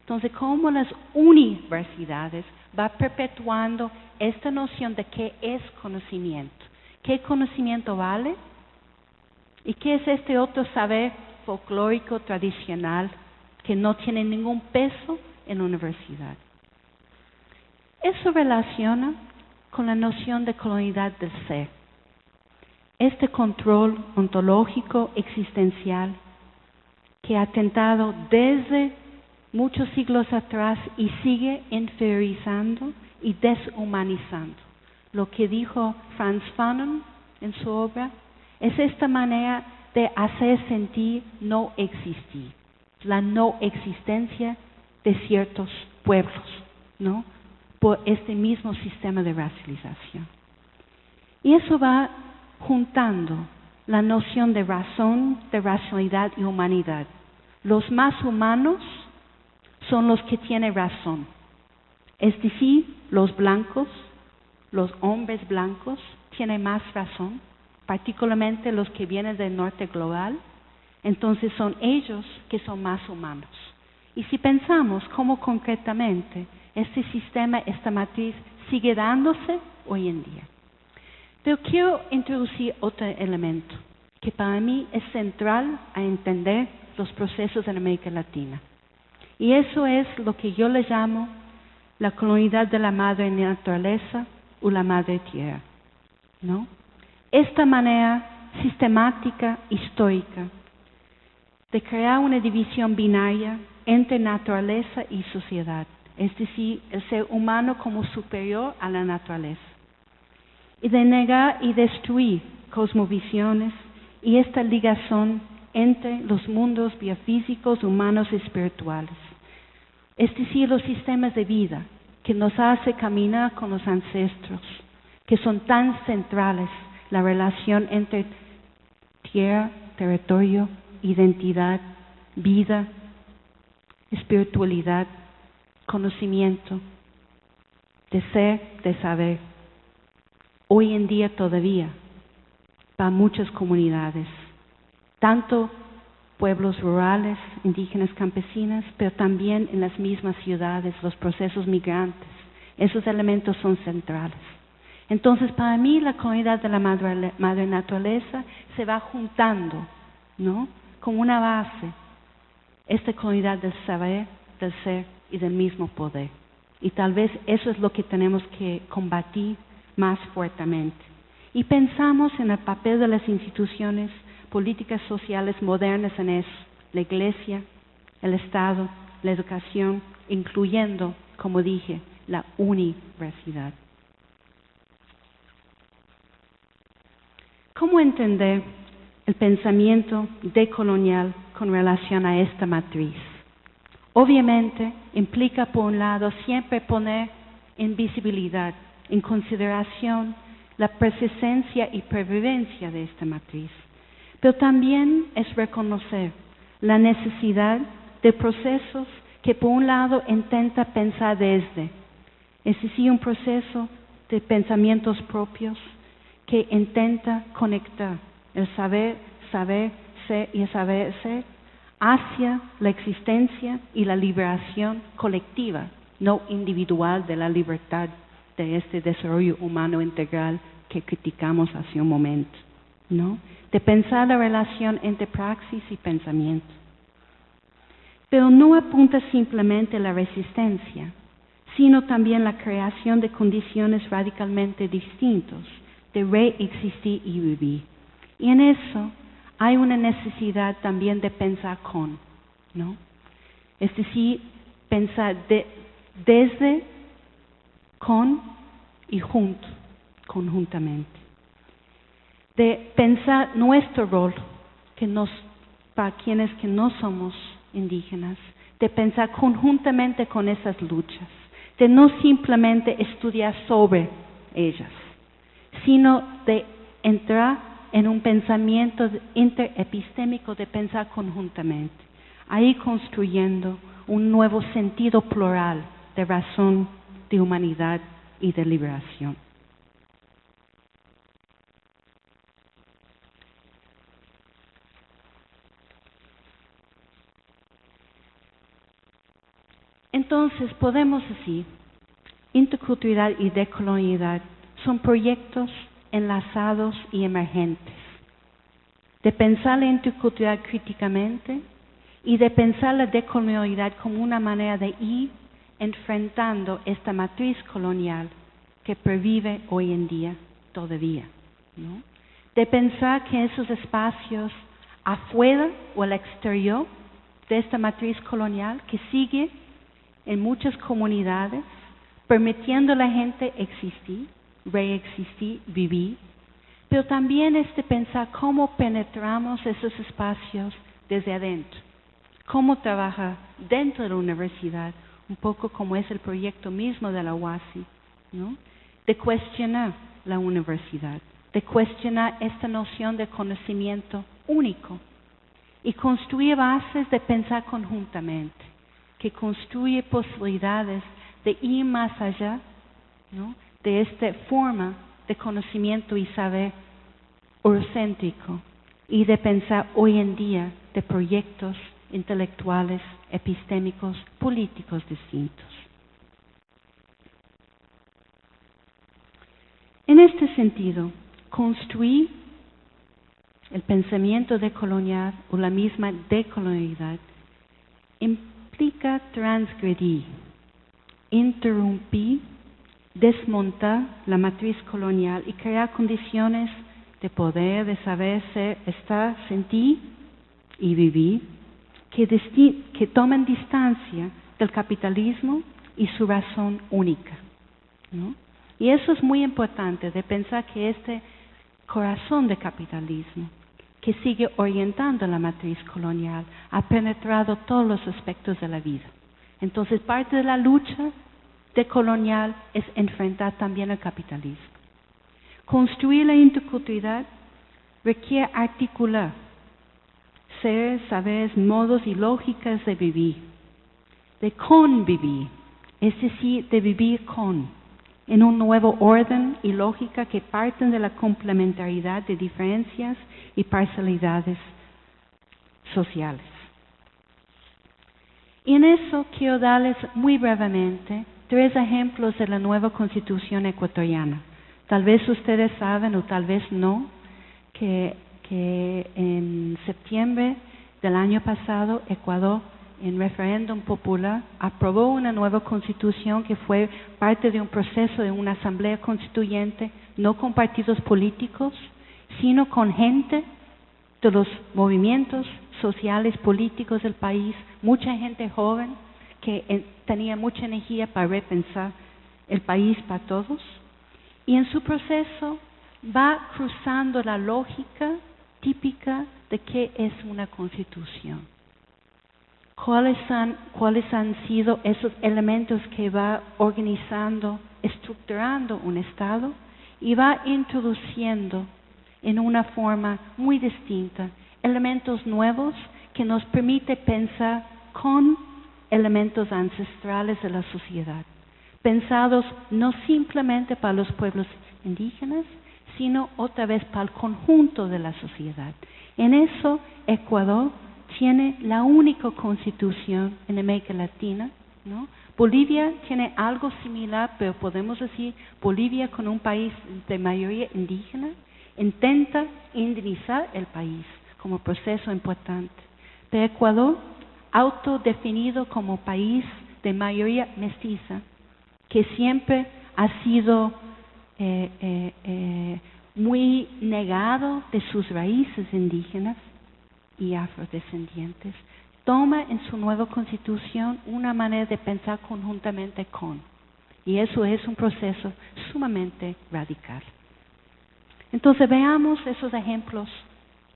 Entonces, ¿cómo las universidades va perpetuando esta noción de qué es conocimiento? ¿Qué conocimiento vale? ¿Y qué es este otro saber folclórico tradicional que no tiene ningún peso en la universidad? Eso relaciona con la noción de colonialidad del ser. Este control ontológico existencial que ha atentado desde muchos siglos atrás y sigue inferiorizando y deshumanizando. Lo que dijo Frantz Fanon en su obra es esta manera de hacer sentir no existir, la no existencia de ciertos pueblos, ¿no? Por este mismo sistema de racialización. Y eso va juntando la noción de razón, de racionalidad y humanidad. Los más humanos son los que tienen razón, es decir, los blancos, los hombres blancos tienen más razón, particularmente los que vienen del norte global, entonces son ellos que son más humanos. Y si pensamos cómo concretamente este sistema, esta matriz sigue dándose hoy en día. Pero quiero introducir otro elemento que para mí es central a entender los procesos en América Latina. Y eso es lo que yo le llamo la colonialidad de la madre naturaleza o la madre tierra, ¿no? Esta manera sistemática, histórica, de crear una división binaria entre naturaleza y sociedad, es decir, el ser humano como superior a la naturaleza, y de negar y destruir cosmovisiones y esta ligación entre los mundos biofísicos, humanos y espirituales, es decir, los sistemas de vida que nos hace caminar con los ancestros, que son tan centrales, la relación entre tierra, territorio, identidad, vida, espiritualidad, conocimiento, de ser, de saber. Hoy en día todavía, para muchas comunidades, tanto pueblos rurales, indígenas, campesinas, pero también en las mismas ciudades, los procesos migrantes, esos elementos son centrales. Entonces, para mí, la comunidad de la madre naturaleza se va juntando, ¿no? Como una base, esta comunidad del saber, del ser y del mismo poder. Y tal vez eso es lo que tenemos que combatir más fuertemente. Y pensamos en el papel de las instituciones políticas sociales modernas en eso, la Iglesia, el Estado, la educación, incluyendo, como dije, la universidad. ¿Cómo entender el pensamiento decolonial con relación a esta matriz? Obviamente implica, por un lado, siempre poner en visibilidad, en consideración, la presencia y pervivencia de esta matriz. Pero también es reconocer la necesidad de procesos que, por un lado, intenta pensar desde, es decir, un proceso de pensamientos propios que intenta conectar el saber, ser y el saber ser hacia la existencia y la liberación colectiva, no individual, de la libertad de este desarrollo humano integral que criticamos hace un momento, ¿no? De pensar la relación entre praxis y pensamiento. Pero no apunta simplemente a la resistencia, sino también la creación de condiciones radicalmente distintas de reexistir y vivir. Y en eso hay una necesidad también de pensar con, ¿no? Es decir, pensar desde, con y junto, conjuntamente. De pensar nuestro rol, para quienes que no somos indígenas, de pensar conjuntamente con esas luchas, de no simplemente estudiar sobre ellas, sino de entrar en un pensamiento interepistémico de pensar conjuntamente, ahí construyendo un nuevo sentido plural de razón, de humanidad y de liberación. Entonces, podemos decir, interculturalidad y decolonialidad son proyectos enlazados y emergentes, de pensar la interculturalidad críticamente y de pensar la decolonialidad como una manera de ir enfrentando esta matriz colonial que pervive hoy en día todavía, ¿no? De pensar que esos espacios afuera o al exterior de esta matriz colonial que sigue en muchas comunidades, permitiendo a la gente existir, reexistir, vivir, pero también es de pensar cómo penetramos esos espacios desde adentro, cómo trabajar dentro de la universidad, un poco como es el proyecto mismo de la UASI, ¿no? De cuestionar la universidad, de cuestionar esta noción de conocimiento único y construir bases de pensar conjuntamente, que construye posibilidades de ir más allá, ¿no?, de esta forma de conocimiento y saber eurocéntrico y de pensar hoy en día de proyectos intelectuales, epistémicos, políticos distintos. En este sentido, construir el pensamiento decolonial o la misma decolonialidad implica transgredir, interrumpir, desmontar la matriz colonial y crear condiciones de poder, de saber, ser, estar, sentir y vivir que toman distancia del capitalismo y su razón única, ¿no? Y eso es muy importante, de pensar que este corazón de capitalismo que sigue orientando la matriz colonial ha penetrado todos los aspectos de la vida. Entonces, parte de la lucha decolonial es enfrentar también el capitalismo. Construir la interculturalidad requiere articular seres, saberes, modos y lógicas de vivir, de convivir, es decir, de vivir en un nuevo orden y lógica que parten de la complementariedad de diferencias y parcialidades sociales. Y en eso quiero darles muy brevemente 3 ejemplos de la nueva Constitución ecuatoriana. Tal vez ustedes saben o tal vez no, que en septiembre del año pasado Ecuador, en referéndum popular, aprobó una nueva Constitución que fue parte de un proceso de una asamblea constituyente, no con partidos políticos, sino con gente de los movimientos sociales, políticos del país, mucha gente joven que tenía mucha energía para repensar el país para todos. Y en su proceso va cruzando la lógica típica de qué es una constitución. ¿Cuáles han sido esos elementos que va organizando, estructurando un Estado y va introduciendo en una forma muy distinta elementos nuevos que nos permite pensar con elementos ancestrales de la sociedad, pensados no simplemente para los pueblos indígenas, sino otra vez para el conjunto de la sociedad. En eso, Ecuador tiene la única constitución en América Latina, ¿no? Bolivia tiene algo similar, pero podemos decir, Bolivia, con un país de mayoría indígena, intenta indemnizar el país como proceso importante. Pero Ecuador, autodefinido como país de mayoría mestiza, que siempre ha sido muy negado de sus raíces indígenas y afrodescendientes, toma en su nueva constitución una manera de pensar conjuntamente con. Y eso es un proceso sumamente radical. Entonces veamos esos ejemplos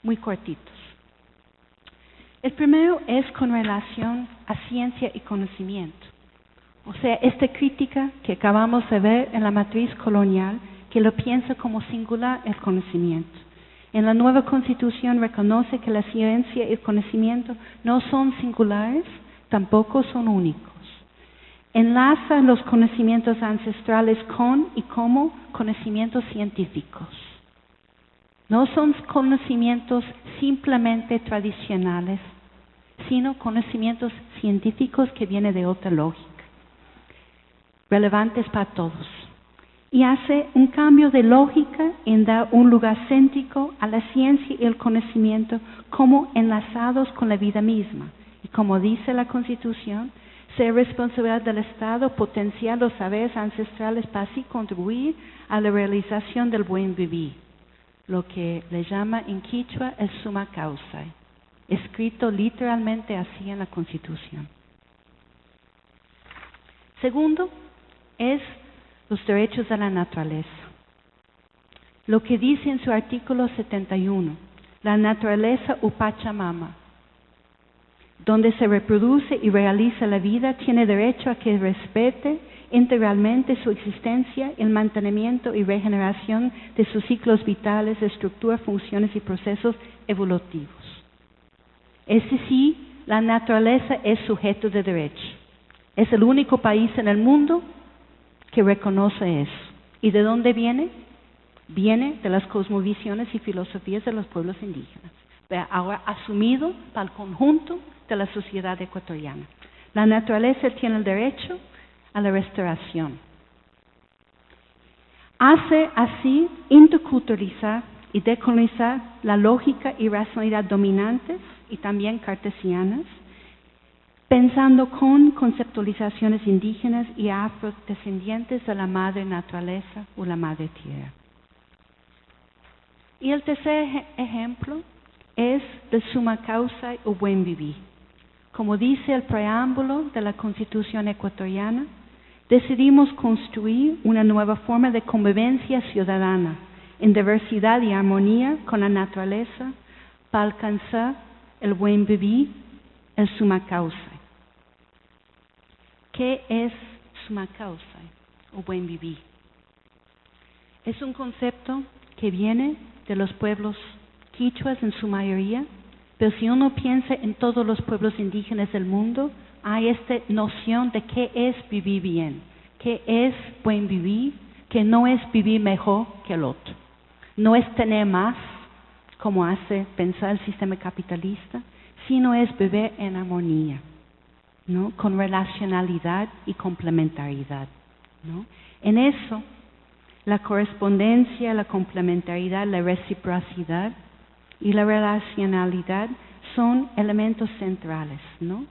muy cortitos. El primero es con relación a ciencia y conocimiento. O sea, esta crítica que acabamos de ver en la matriz colonial, que lo piensa como singular el conocimiento. En la nueva Constitución reconoce que la ciencia y el conocimiento no son singulares, tampoco son únicos. Enlaza los conocimientos ancestrales con y como conocimientos científicos. No son conocimientos simplemente tradicionales, sino conocimientos científicos que vienen de otra lógica, relevantes para todos. Y hace un cambio de lógica en dar un lugar céntrico a la ciencia y el conocimiento como enlazados con la vida misma. Y como dice la Constitución, ser responsabilidad del Estado potenciar los saberes ancestrales para así contribuir a la realización del buen vivir, lo que le llama en quichua el summa causa, escrito literalmente así en la Constitución. Segundo, es los derechos de la naturaleza. Lo que dice en su artículo 71, la naturaleza Upachamama, donde se reproduce y realiza la vida, tiene derecho a que respete integralmente su existencia, el mantenimiento y regeneración de sus ciclos vitales, estructuras, funciones y procesos evolutivos. Es decir, la naturaleza es sujeto de derecho. Es el único país en el mundo que reconoce eso. ¿Y de dónde viene? Viene de las cosmovisiones y filosofías de los pueblos indígenas, ahora asumido para el conjunto de la sociedad ecuatoriana. La naturaleza tiene el derecho a la restauración. Hace así interculturalizar y decolonizar la lógica y racionalidad dominantes y también cartesianas, pensando con conceptualizaciones indígenas y afrodescendientes de la madre naturaleza o la madre tierra. Y el tercer ejemplo es del summa causa o buen vivir. Como dice el preámbulo de la Constitución ecuatoriana, decidimos construir una nueva forma de convivencia ciudadana en diversidad y armonía con la naturaleza para alcanzar el buen vivir, el summa causa. ¿Qué es summa causa o buen vivir? Es un concepto que viene de los pueblos quichuas en su mayoría, pero si uno piensa en todos los pueblos indígenas del mundo, hay esta noción de qué es vivir bien, qué es buen vivir, que no es vivir mejor que el otro. No es tener más, como hace pensar el sistema capitalista, sino es vivir en armonía, ¿no? Con relacionalidad y complementariedad, ¿no? En eso, la correspondencia, la complementariedad, la reciprocidad y la relacionalidad son elementos centrales, ¿no?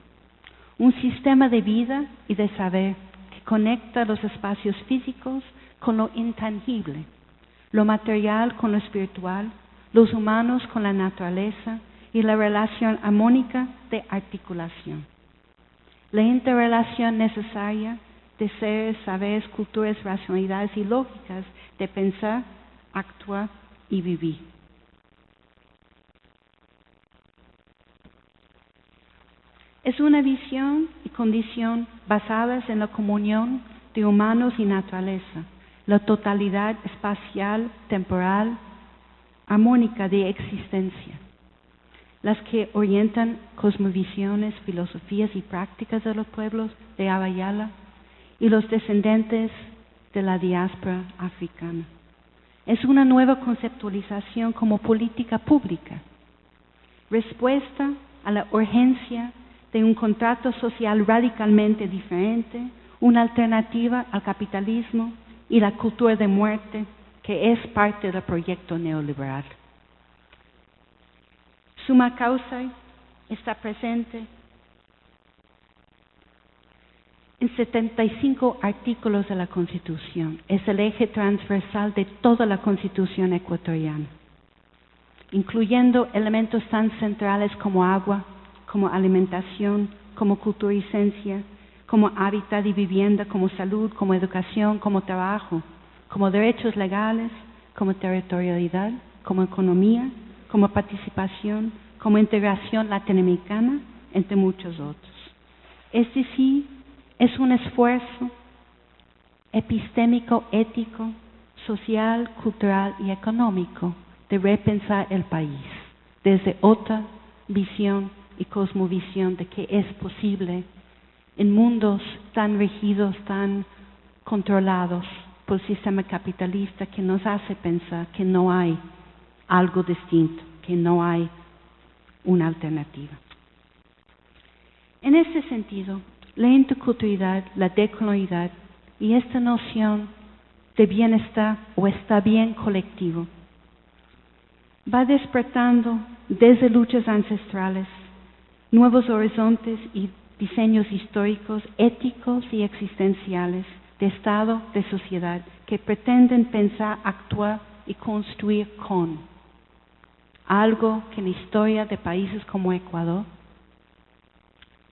Un sistema de vida y de saber que conecta los espacios físicos con lo intangible, lo material con lo espiritual, los humanos con la naturaleza y la relación armónica de articulación. La interrelación necesaria de seres, saberes, culturas, racionalidades y lógicas de pensar, actuar y vivir. Es una visión y condición basadas en la comunión de humanos y naturaleza, la totalidad espacial, temporal, armónica de existencia, las que orientan cosmovisiones, filosofías y prácticas de los pueblos de Abayala y los descendientes de la diáspora africana. Es una nueva conceptualización como política pública, respuesta a la urgencia de un contrato social radicalmente diferente, una alternativa al capitalismo y la cultura de muerte que es parte del proyecto neoliberal. Summa causa está presente en 75 artículos de la Constitución. Es el eje transversal de toda la Constitución ecuatoriana, incluyendo elementos tan centrales como agua, como alimentación, como cultura y ciencia, como hábitat y vivienda, como salud, como educación, como trabajo, como derechos legales, como territorialidad, como economía, como participación, como integración latinoamericana, entre muchos otros. Es decir, es un esfuerzo epistémico, ético, social, cultural y económico de repensar el país desde otra visión y cosmovisión de que es posible en mundos tan rígidos, tan controlados por el sistema capitalista, que nos hace pensar que no hay algo distinto, que no hay una alternativa. En ese sentido, la interculturalidad, la decolonialidad y esta noción de bienestar o está bien colectivo va despertando desde luchas ancestrales nuevos horizontes y diseños históricos, éticos y existenciales de Estado, de sociedad, que pretenden pensar, actuar y construir con algo que en la historia de países como Ecuador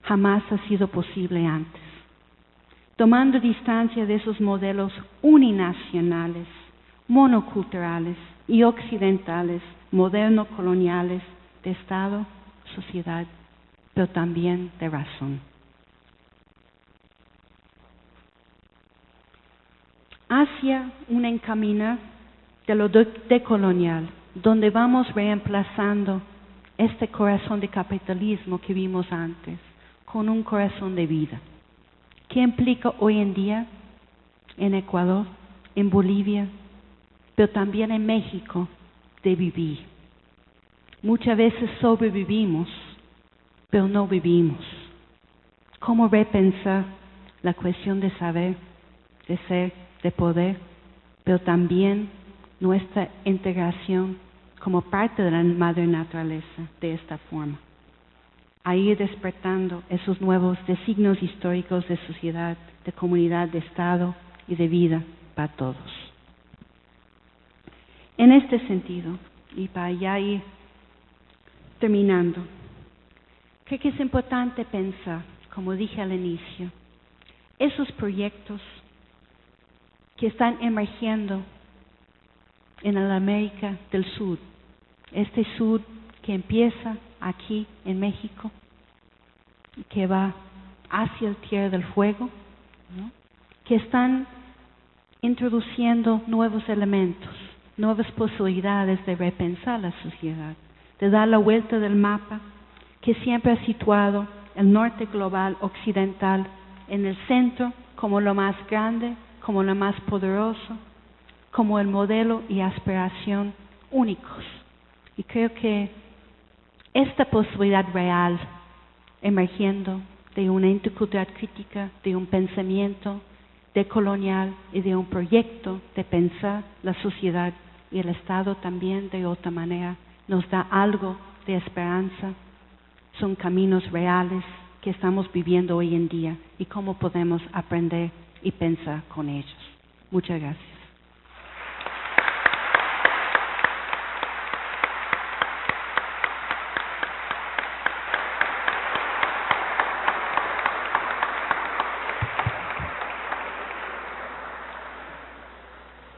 jamás ha sido posible antes. Tomando distancia de esos modelos uninacionales, monoculturales y occidentales, moderno-coloniales de Estado, sociedad, pero también de razón. Hacia un encaminar de lo decolonial, donde vamos reemplazando este corazón de capitalismo que vimos antes, con un corazón de vida. ¿Qué implica hoy en día en Ecuador, en Bolivia, pero también en México, de vivir? Muchas veces sobrevivimos, pero no vivimos. ¿Cómo repensar la cuestión de saber, de ser, de poder, pero también nuestra integración como parte de la madre naturaleza de esta forma? A ir despertando esos nuevos designios históricos de sociedad, de comunidad, de Estado y de vida para todos. En este sentido, y para ya ir terminando, creo que es importante pensar, como dije al inicio, esos proyectos que están emergiendo en la América del Sur, este sur que empieza aquí en México y que va hacia el Tierra del Fuego, ¿no? Que están introduciendo nuevos elementos, nuevas posibilidades de repensar la sociedad, de dar la vuelta del mapa que siempre ha situado el norte global occidental en el centro como lo más grande, como lo más poderoso, como el modelo y aspiración únicos. Y creo que esta posibilidad real emergiendo de una interculturalidad crítica, de un pensamiento decolonial y de un proyecto de pensar la sociedad y el Estado también de otra manera, nos da algo de esperanza. Son caminos reales que estamos viviendo hoy en día y cómo podemos aprender y pensar con ellos. Muchas gracias.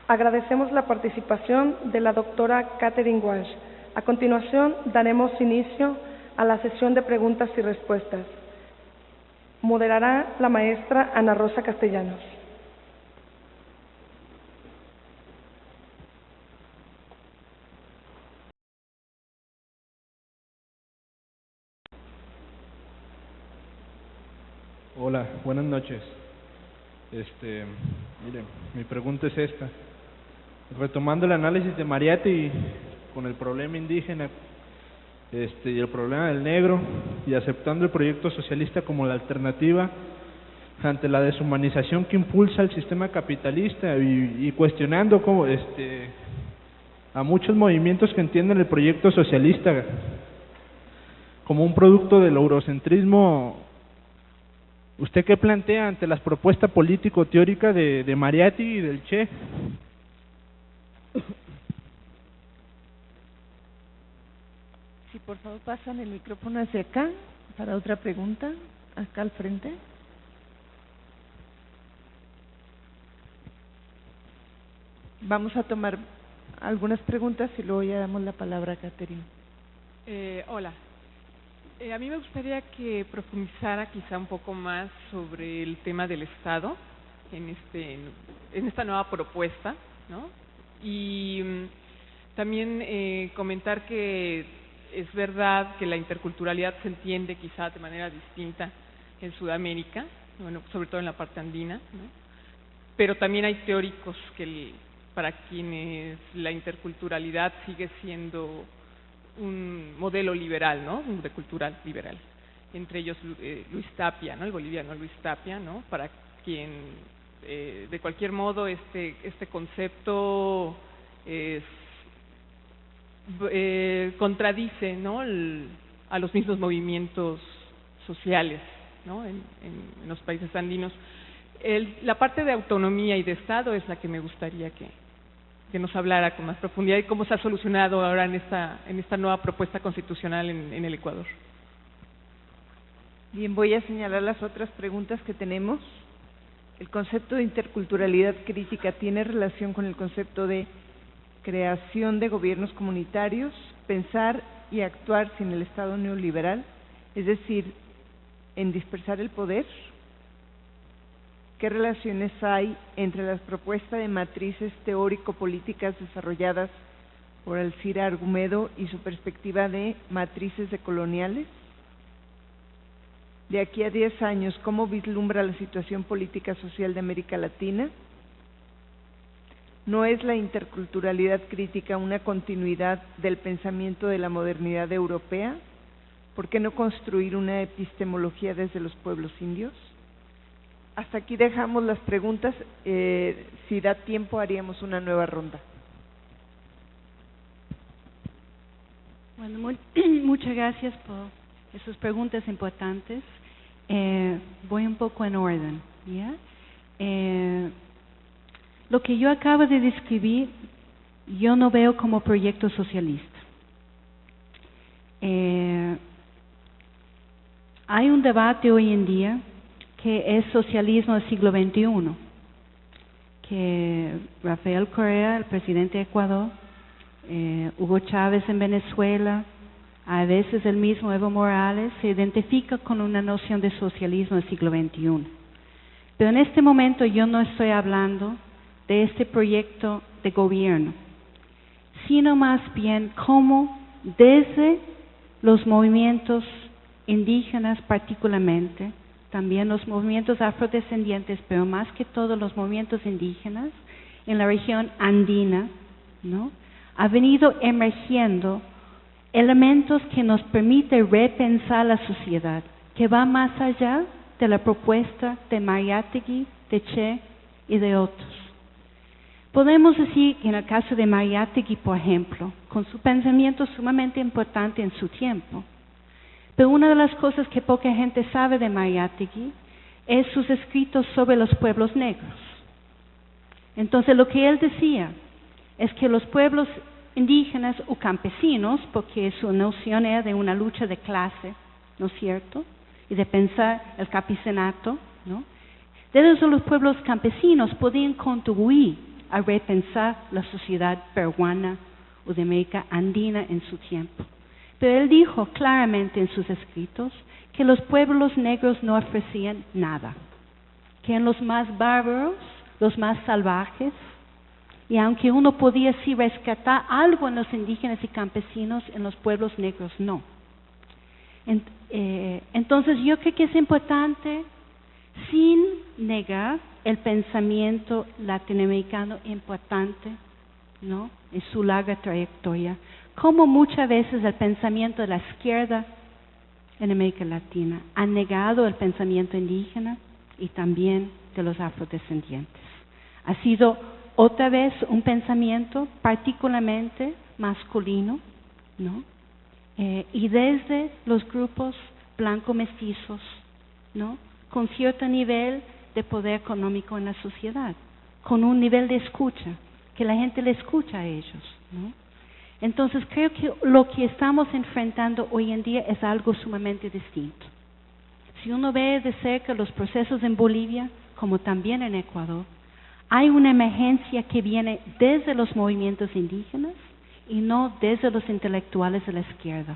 Agradecemos la participación de la doctora Katherine Walsh. A continuación, daremos inicio a la sesión de preguntas y respuestas. Moderará la maestra Ana Rosa Castellanos. Hola, buenas noches. Miren, mi pregunta es esta. Retomando el análisis de Mariátegui con el problema indígena y el problema del negro, y aceptando el proyecto socialista como la alternativa ante la deshumanización que impulsa el sistema capitalista, y cuestionando cómo, a muchos movimientos que entienden el proyecto socialista como un producto del eurocentrismo ¿Usted qué plantea ante las propuestas político-teóricas de Mariátegui y del Che? Si por favor pasan el micrófono hacia acá para otra pregunta, acá al frente. Vamos a tomar algunas preguntas y luego ya damos la palabra a Caterina. Hola. A mí me gustaría que profundizara quizá un poco más sobre el tema del Estado en esta nueva propuesta, ¿no? Y también comentar que es verdad que la interculturalidad se entiende quizá de manera distinta en Sudamérica, bueno, sobre todo en la parte andina, ¿no? Pero también hay teóricos que para quienes la interculturalidad sigue siendo un modelo liberal, ¿no? De cultural liberal. Entre ellos Luis Tapia, ¿no? El boliviano Luis Tapia, ¿no? Para quien de cualquier modo este concepto contradice, ¿no? A los mismos movimientos sociales, ¿no? En los países andinos. La parte de autonomía y de Estado es la que me gustaría que nos hablara con más profundidad y cómo se ha solucionado ahora en esta nueva propuesta constitucional en el Ecuador. Bien, voy a señalar las otras preguntas que tenemos. ¿El concepto de interculturalidad crítica tiene relación con el concepto de creación de gobiernos comunitarios, pensar y actuar sin el Estado neoliberal, es decir, en dispersar el poder? ¿Qué relaciones hay entre las propuestas de matrices teórico-políticas desarrolladas por Alcira Argumedo y su perspectiva de matrices decoloniales? De aquí a 10 años, ¿cómo vislumbra la situación política social de América Latina? ¿No es la interculturalidad crítica una continuidad del pensamiento de la modernidad europea? ¿Por qué no construir una epistemología desde los pueblos indios? Hasta aquí dejamos las preguntas. Si da tiempo, haríamos una nueva ronda. Bueno, muchas gracias por esas preguntas importantes. Voy un poco en orden, ¿ya? Lo que yo acabo de describir, yo no veo como proyecto socialista. Hay un debate hoy en día que es socialismo del siglo XXI, que Rafael Correa, el presidente de Ecuador, Hugo Chávez en Venezuela, a veces el mismo Evo Morales, se identifica con una noción de socialismo del siglo XXI. Pero en este momento yo no estoy hablando de este proyecto de gobierno, sino más bien cómo desde los movimientos indígenas particularmente, también los movimientos afrodescendientes, pero más que todo los movimientos indígenas en la región andina, ¿no? Ha venido emergiendo elementos que nos permiten repensar la sociedad, que va más allá de la propuesta de Mariátegui, de Che y de otros. Podemos decir que en el caso de Mariátegui, por ejemplo, con su pensamiento sumamente importante en su tiempo, pero una de las cosas que poca gente sabe de Mariátegui es sus escritos sobre los pueblos negros. Entonces, lo que él decía es que los pueblos indígenas o campesinos, porque su noción era de una lucha de clase, ¿no es cierto?, y de pensar el campesinado, ¿no? Desde los pueblos campesinos podían contribuir a repensar la sociedad peruana o de América Andina en su tiempo. Pero él dijo claramente en sus escritos que los pueblos negros no ofrecían nada, que eran los más bárbaros, los más salvajes, y aunque uno podía sí rescatar algo en los indígenas y campesinos, en los pueblos negros no. Entonces yo creo que es importante, sin negar el pensamiento latinoamericano importante, ¿no?, en su larga trayectoria, como muchas veces el pensamiento de la izquierda en América Latina ha negado el pensamiento indígena y también de los afrodescendientes. Ha sido otra vez un pensamiento particularmente masculino, ¿no?, y desde los grupos blanco-mestizos, ¿no?, con cierto nivel de poder económico en la sociedad, con un nivel de escucha, que la gente le escucha a ellos, ¿no? Entonces creo que lo que estamos enfrentando hoy en día es algo sumamente distinto. Si uno ve de cerca los procesos en Bolivia, como también en Ecuador, hay una emergencia que viene desde los movimientos indígenas y no desde los intelectuales de la izquierda,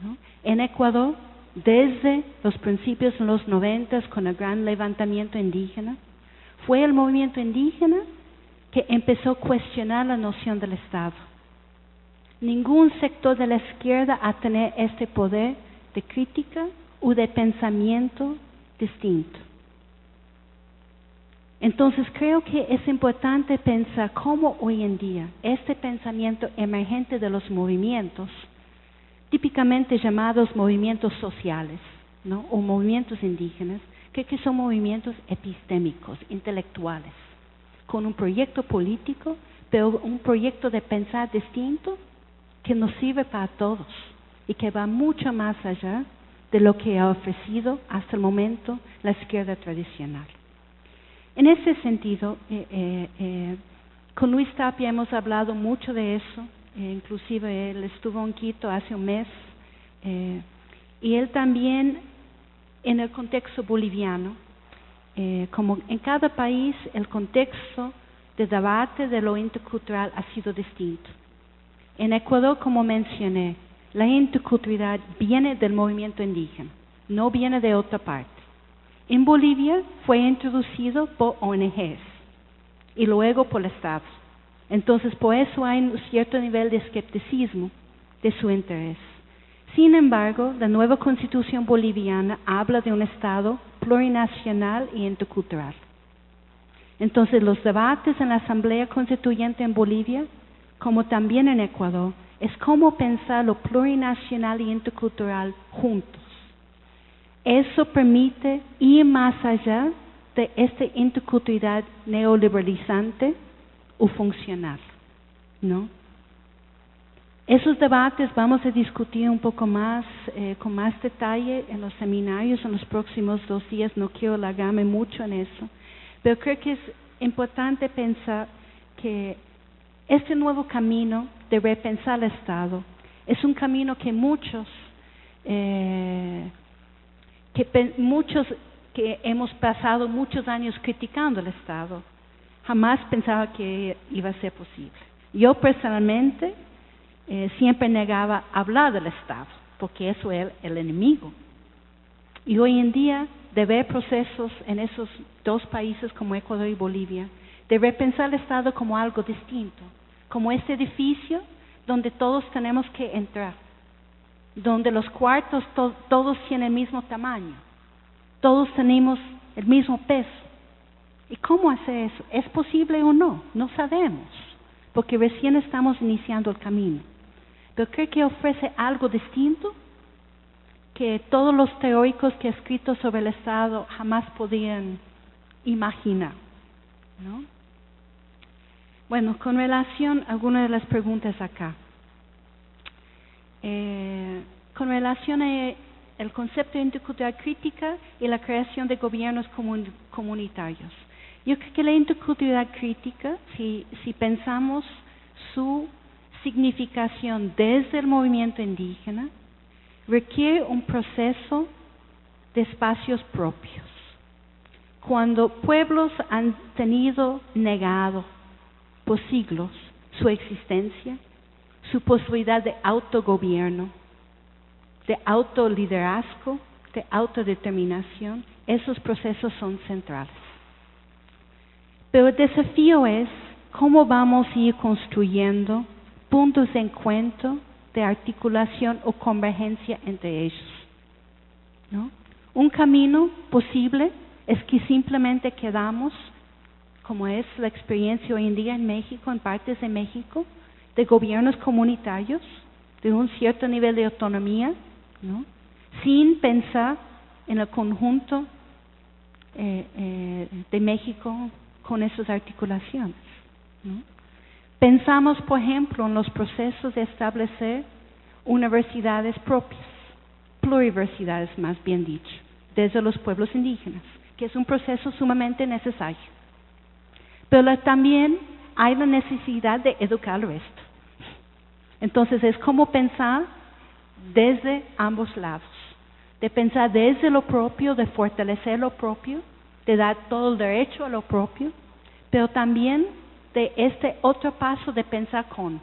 ¿no? En Ecuador, desde los principios en los 90 con el gran levantamiento indígena, fue el movimiento indígena que empezó a cuestionar la noción del Estado. Ningún sector de la izquierda ha tenido este poder de crítica o de pensamiento distinto. Entonces creo que es importante pensar cómo hoy en día este pensamiento emergente de los movimientos, típicamente llamados movimientos sociales, ¿no? O movimientos indígenas, que son movimientos epistémicos, intelectuales, con un proyecto político, pero un proyecto de pensar distinto que nos sirve para todos y que va mucho más allá de lo que ha ofrecido hasta el momento la izquierda tradicional. En ese sentido, con Luis Tapia hemos hablado mucho de eso, inclusive él estuvo en Quito hace un mes, y él también en el contexto boliviano, como en cada país el contexto de debate de lo intercultural ha sido distinto. En Ecuador, como mencioné, la interculturalidad viene del movimiento indígena, no viene de otra parte. En Bolivia fue introducido por ONGs y luego por el Estado. Entonces, por eso hay un cierto nivel de escepticismo de su interés. Sin embargo, la nueva Constitución boliviana habla de un Estado plurinacional y intercultural. Entonces, los debates en la Asamblea Constituyente en Bolivia, como también en Ecuador, es cómo pensar lo plurinacional y intercultural juntos. Eso permite ir más allá de esta interculturalidad neoliberalizante o funcional, ¿no? Esos debates vamos a discutir un poco más, con más detalle en los seminarios en los próximos 2 días. No quiero alargarme mucho en eso, pero creo que es importante pensar que este nuevo camino de repensar el Estado es un camino que muchos que hemos pasado muchos años criticando el Estado, jamás pensaba que iba a ser posible. Yo personalmente siempre negaba hablar del Estado, porque eso es el enemigo. Y hoy en día, de ver procesos en esos 2 países como Ecuador y Bolivia, de repensar el Estado como algo distinto, como este edificio donde todos tenemos que entrar, donde los cuartos todos tienen el mismo tamaño, todos tenemos el mismo peso. ¿Y cómo hacer eso? ¿Es posible o no? No sabemos, porque recién estamos iniciando el camino. Pero creo que ofrece algo distinto que todos los teóricos que han escrito sobre el Estado jamás podían imaginar, ¿no? Bueno, con relación a algunas de las preguntas acá. Con relación al concepto de intercultural crítica y la creación de gobiernos comunitarios. Yo creo que la interculturalidad crítica, si pensamos su significación desde el movimiento indígena, requiere un proceso de espacios propios. Cuando pueblos han tenido negado por siglos su existencia, su posibilidad de autogobierno, de autoliderazgo, de autodeterminación, esos procesos son centrales. Pero el desafío es cómo vamos a ir construyendo puntos de encuentro, de articulación o convergencia entre ellos, ¿no? Un camino posible es que simplemente quedamos, como es la experiencia hoy en día en México, en partes de México, de gobiernos comunitarios, de un cierto nivel de autonomía, ¿no? Sin pensar en el conjunto de México con esas articulaciones, ¿no? Pensamos, por ejemplo, en los procesos de establecer universidades propias, pluriversidades más bien dicho, desde los pueblos indígenas, que es un proceso sumamente necesario. Pero también hay la necesidad de educar al resto. Entonces es como pensar desde ambos lados, de pensar desde lo propio, de fortalecer lo propio, de dar todo el derecho a lo propio, pero también de este otro paso de pensar con.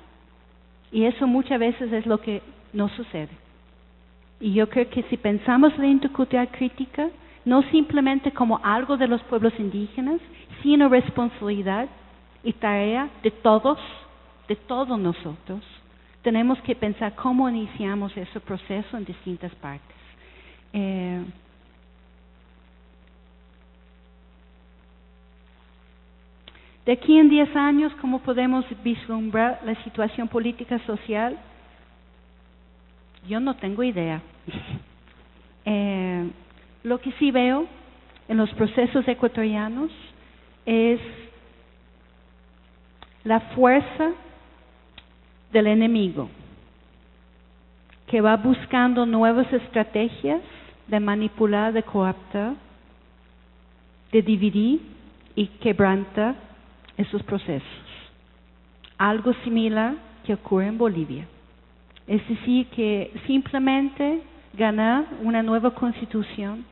Y eso muchas veces es lo que no sucede. Y yo creo que si pensamos la intercultural crítica, no simplemente como algo de los pueblos indígenas, sino responsabilidad y tarea de todos nosotros, tenemos que pensar cómo iniciamos ese proceso en distintas partes. De aquí en 10 años, ¿cómo podemos vislumbrar la situación política social? Yo no tengo idea. Lo que sí veo en los procesos ecuatorianos es la fuerza del enemigo, que va buscando nuevas estrategias de manipular, de cooptar, de dividir y quebrantar esos procesos. Algo similar que ocurre en Bolivia. Es decir, que simplemente ganar una nueva constitución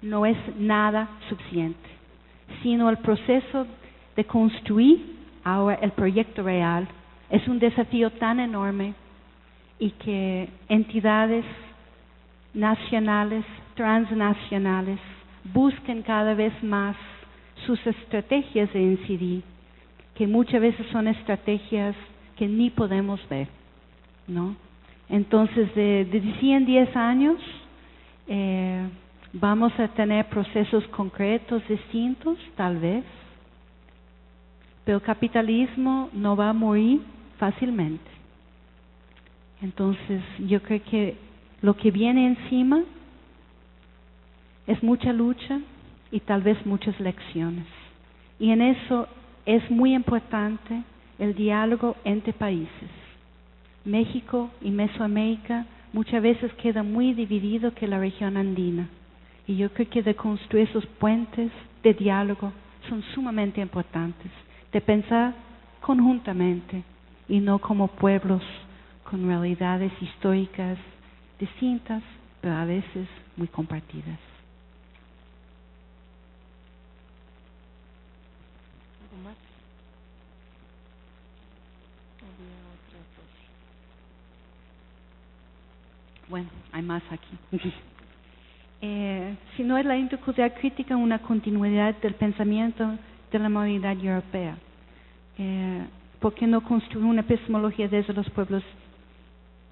no es nada suficiente, sino el proceso de construir ahora el proyecto real es un desafío tan enorme y que entidades nacionales, transnacionales, busquen cada vez más sus estrategias de incidir, que muchas veces son estrategias que ni podemos ver, ¿no? Entonces, de 10 años, vamos a tener procesos concretos distintos, tal vez, pero el capitalismo no va a morir fácilmente. Entonces, yo creo que lo que viene encima es mucha lucha y tal vez muchas lecciones. Y en eso es muy importante el diálogo entre países. México y Mesoamérica muchas veces queda muy dividido que la región andina. Y yo creo que de construir esos puentes de diálogo son sumamente importantes, de pensar conjuntamente y no como pueblos con realidades históricas distintas, pero a veces muy compartidas. ¿Algo más? Bueno, hay más aquí. Si no es la intercultural crítica una continuidad del pensamiento de la modernidad europea, ¿por qué no construir una epistemología desde los pueblos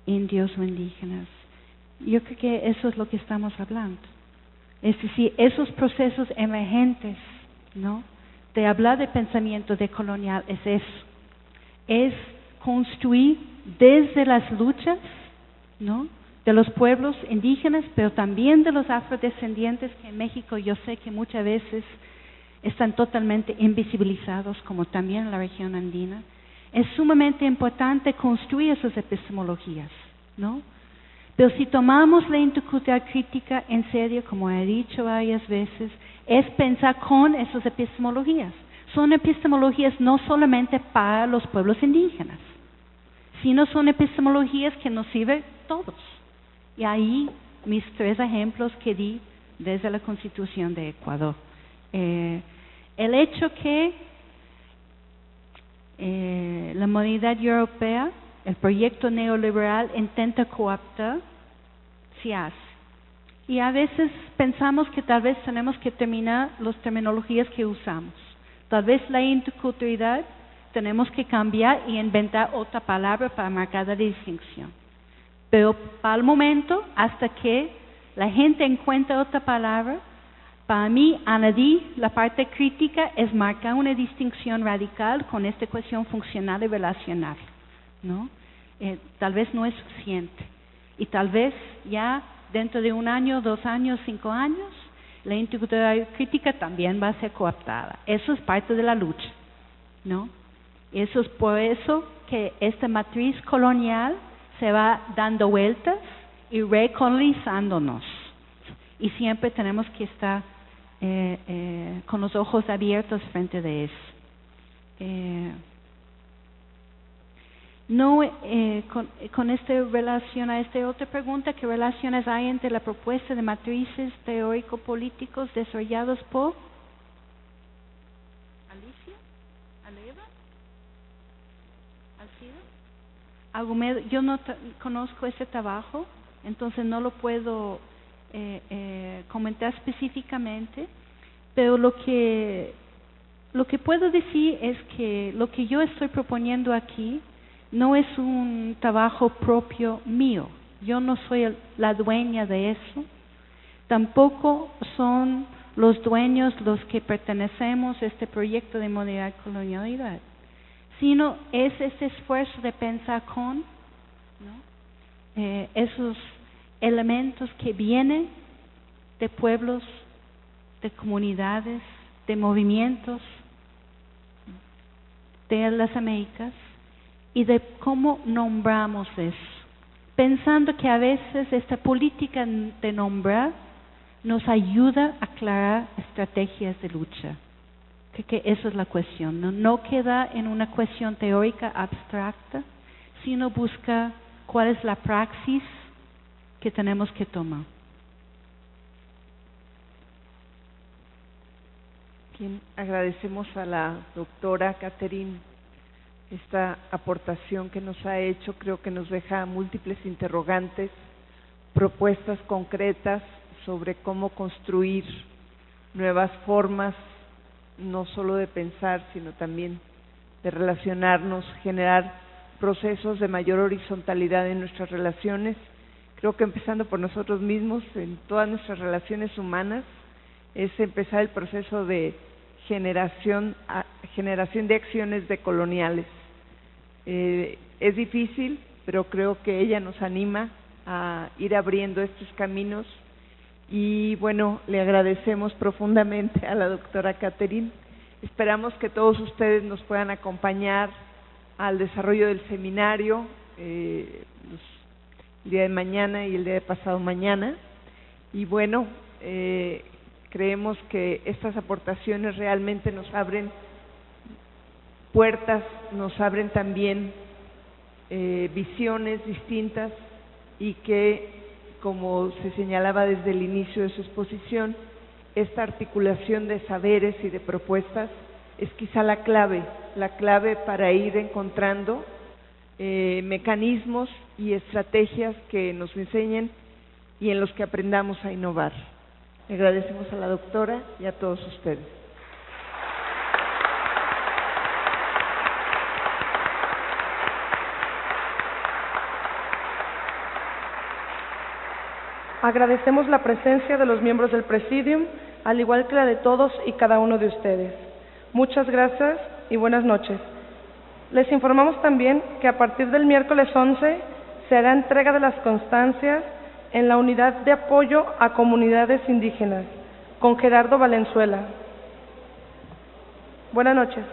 indios o indígenas? Yo creo que eso es lo que estamos hablando. Es decir, esos procesos emergentes, ¿no?, de hablar de pensamiento decolonial es eso. Es construir desde las luchas, ¿no?, de los pueblos indígenas, pero también de los afrodescendientes, que en México yo sé que muchas veces están totalmente invisibilizados, como también en la región andina. Es sumamente importante construir esas epistemologías, ¿no? Pero si tomamos la intercultural crítica en serio, como he dicho varias veces, es pensar con esas epistemologías. Son epistemologías no solamente para los pueblos indígenas, sino son epistemologías que nos sirven a todos. Y ahí mis 3 ejemplos que di desde la Constitución de Ecuador. El hecho que la modernidad europea, el proyecto neoliberal, intenta cooptar, se hace. Y a veces pensamos que tal vez tenemos que terminar las terminologías que usamos. Tal vez la interculturalidad tenemos que cambiar y inventar otra palabra para marcar la distinción. Pero para el momento, hasta que la gente encuentre otra palabra, para mí, añadir la parte crítica es marcar una distinción radical con esta cuestión funcional y relacional, ¿no? Tal vez no es suficiente. Y tal vez ya dentro de 1 año, 2 años, 5 años, la interculturalidad crítica también va a ser cooptada. Eso es parte de la lucha, ¿no? Eso es por eso que esta matriz colonial se va dando vueltas y recolonizándonos. y siempre tenemos que estar con los ojos abiertos frente de eso. Con relación a esta otra pregunta, ¿qué relaciones hay entre la propuesta de matrices teórico-políticos desarrollados por Alicia? ¿Aleva? ¿Alcida? Yo no conozco ese trabajo, entonces no lo puedo comentar específicamente, pero lo que puedo decir es que lo que yo estoy proponiendo aquí no es un trabajo propio mío. Yo no soy la dueña de eso. Tampoco son los dueños los que pertenecemos a este proyecto de modernidad y colonialidad, sino es ese esfuerzo de pensar con esos elementos que vienen de pueblos, de comunidades, de movimientos de las Américas, y de cómo nombramos eso, pensando que a veces esta política de nombrar nos ayuda a aclarar estrategias de lucha, que eso es la cuestión, no queda en una cuestión teórica abstracta, sino busca cuál es la praxis que tenemos que tomar. Bien, agradecemos a la doctora Catherine esta aportación que nos ha hecho. Creo que nos deja múltiples interrogantes, propuestas concretas sobre cómo construir nuevas formas, no solo de pensar, sino también de relacionarnos, generar procesos de mayor horizontalidad en nuestras relaciones. Creo que empezando por nosotros mismos, en todas nuestras relaciones humanas, es empezar el proceso de generación de acciones decoloniales. Es difícil, pero creo que ella nos anima a ir abriendo estos caminos, y bueno, le agradecemos profundamente a la doctora Catherine. Esperamos que todos ustedes nos puedan acompañar al desarrollo del seminario el día de mañana y el día de pasado mañana, y bueno, creemos que estas aportaciones realmente nos abren puertas, nos abren también visiones distintas, y que, como se señalaba desde el inicio de su exposición, esta articulación de saberes y de propuestas es quizá la clave para ir encontrando mecanismos y estrategias que nos enseñen y en los que aprendamos a innovar. Le agradecemos a la doctora y a todos ustedes. Agradecemos la presencia de los miembros del Presidium, al igual que la de todos y cada uno de ustedes. Muchas gracias y buenas noches. Les informamos también que a partir del miércoles 11 se hará entrega de las constancias en la Unidad de Apoyo a Comunidades Indígenas, con Gerardo Valenzuela. Buenas noches.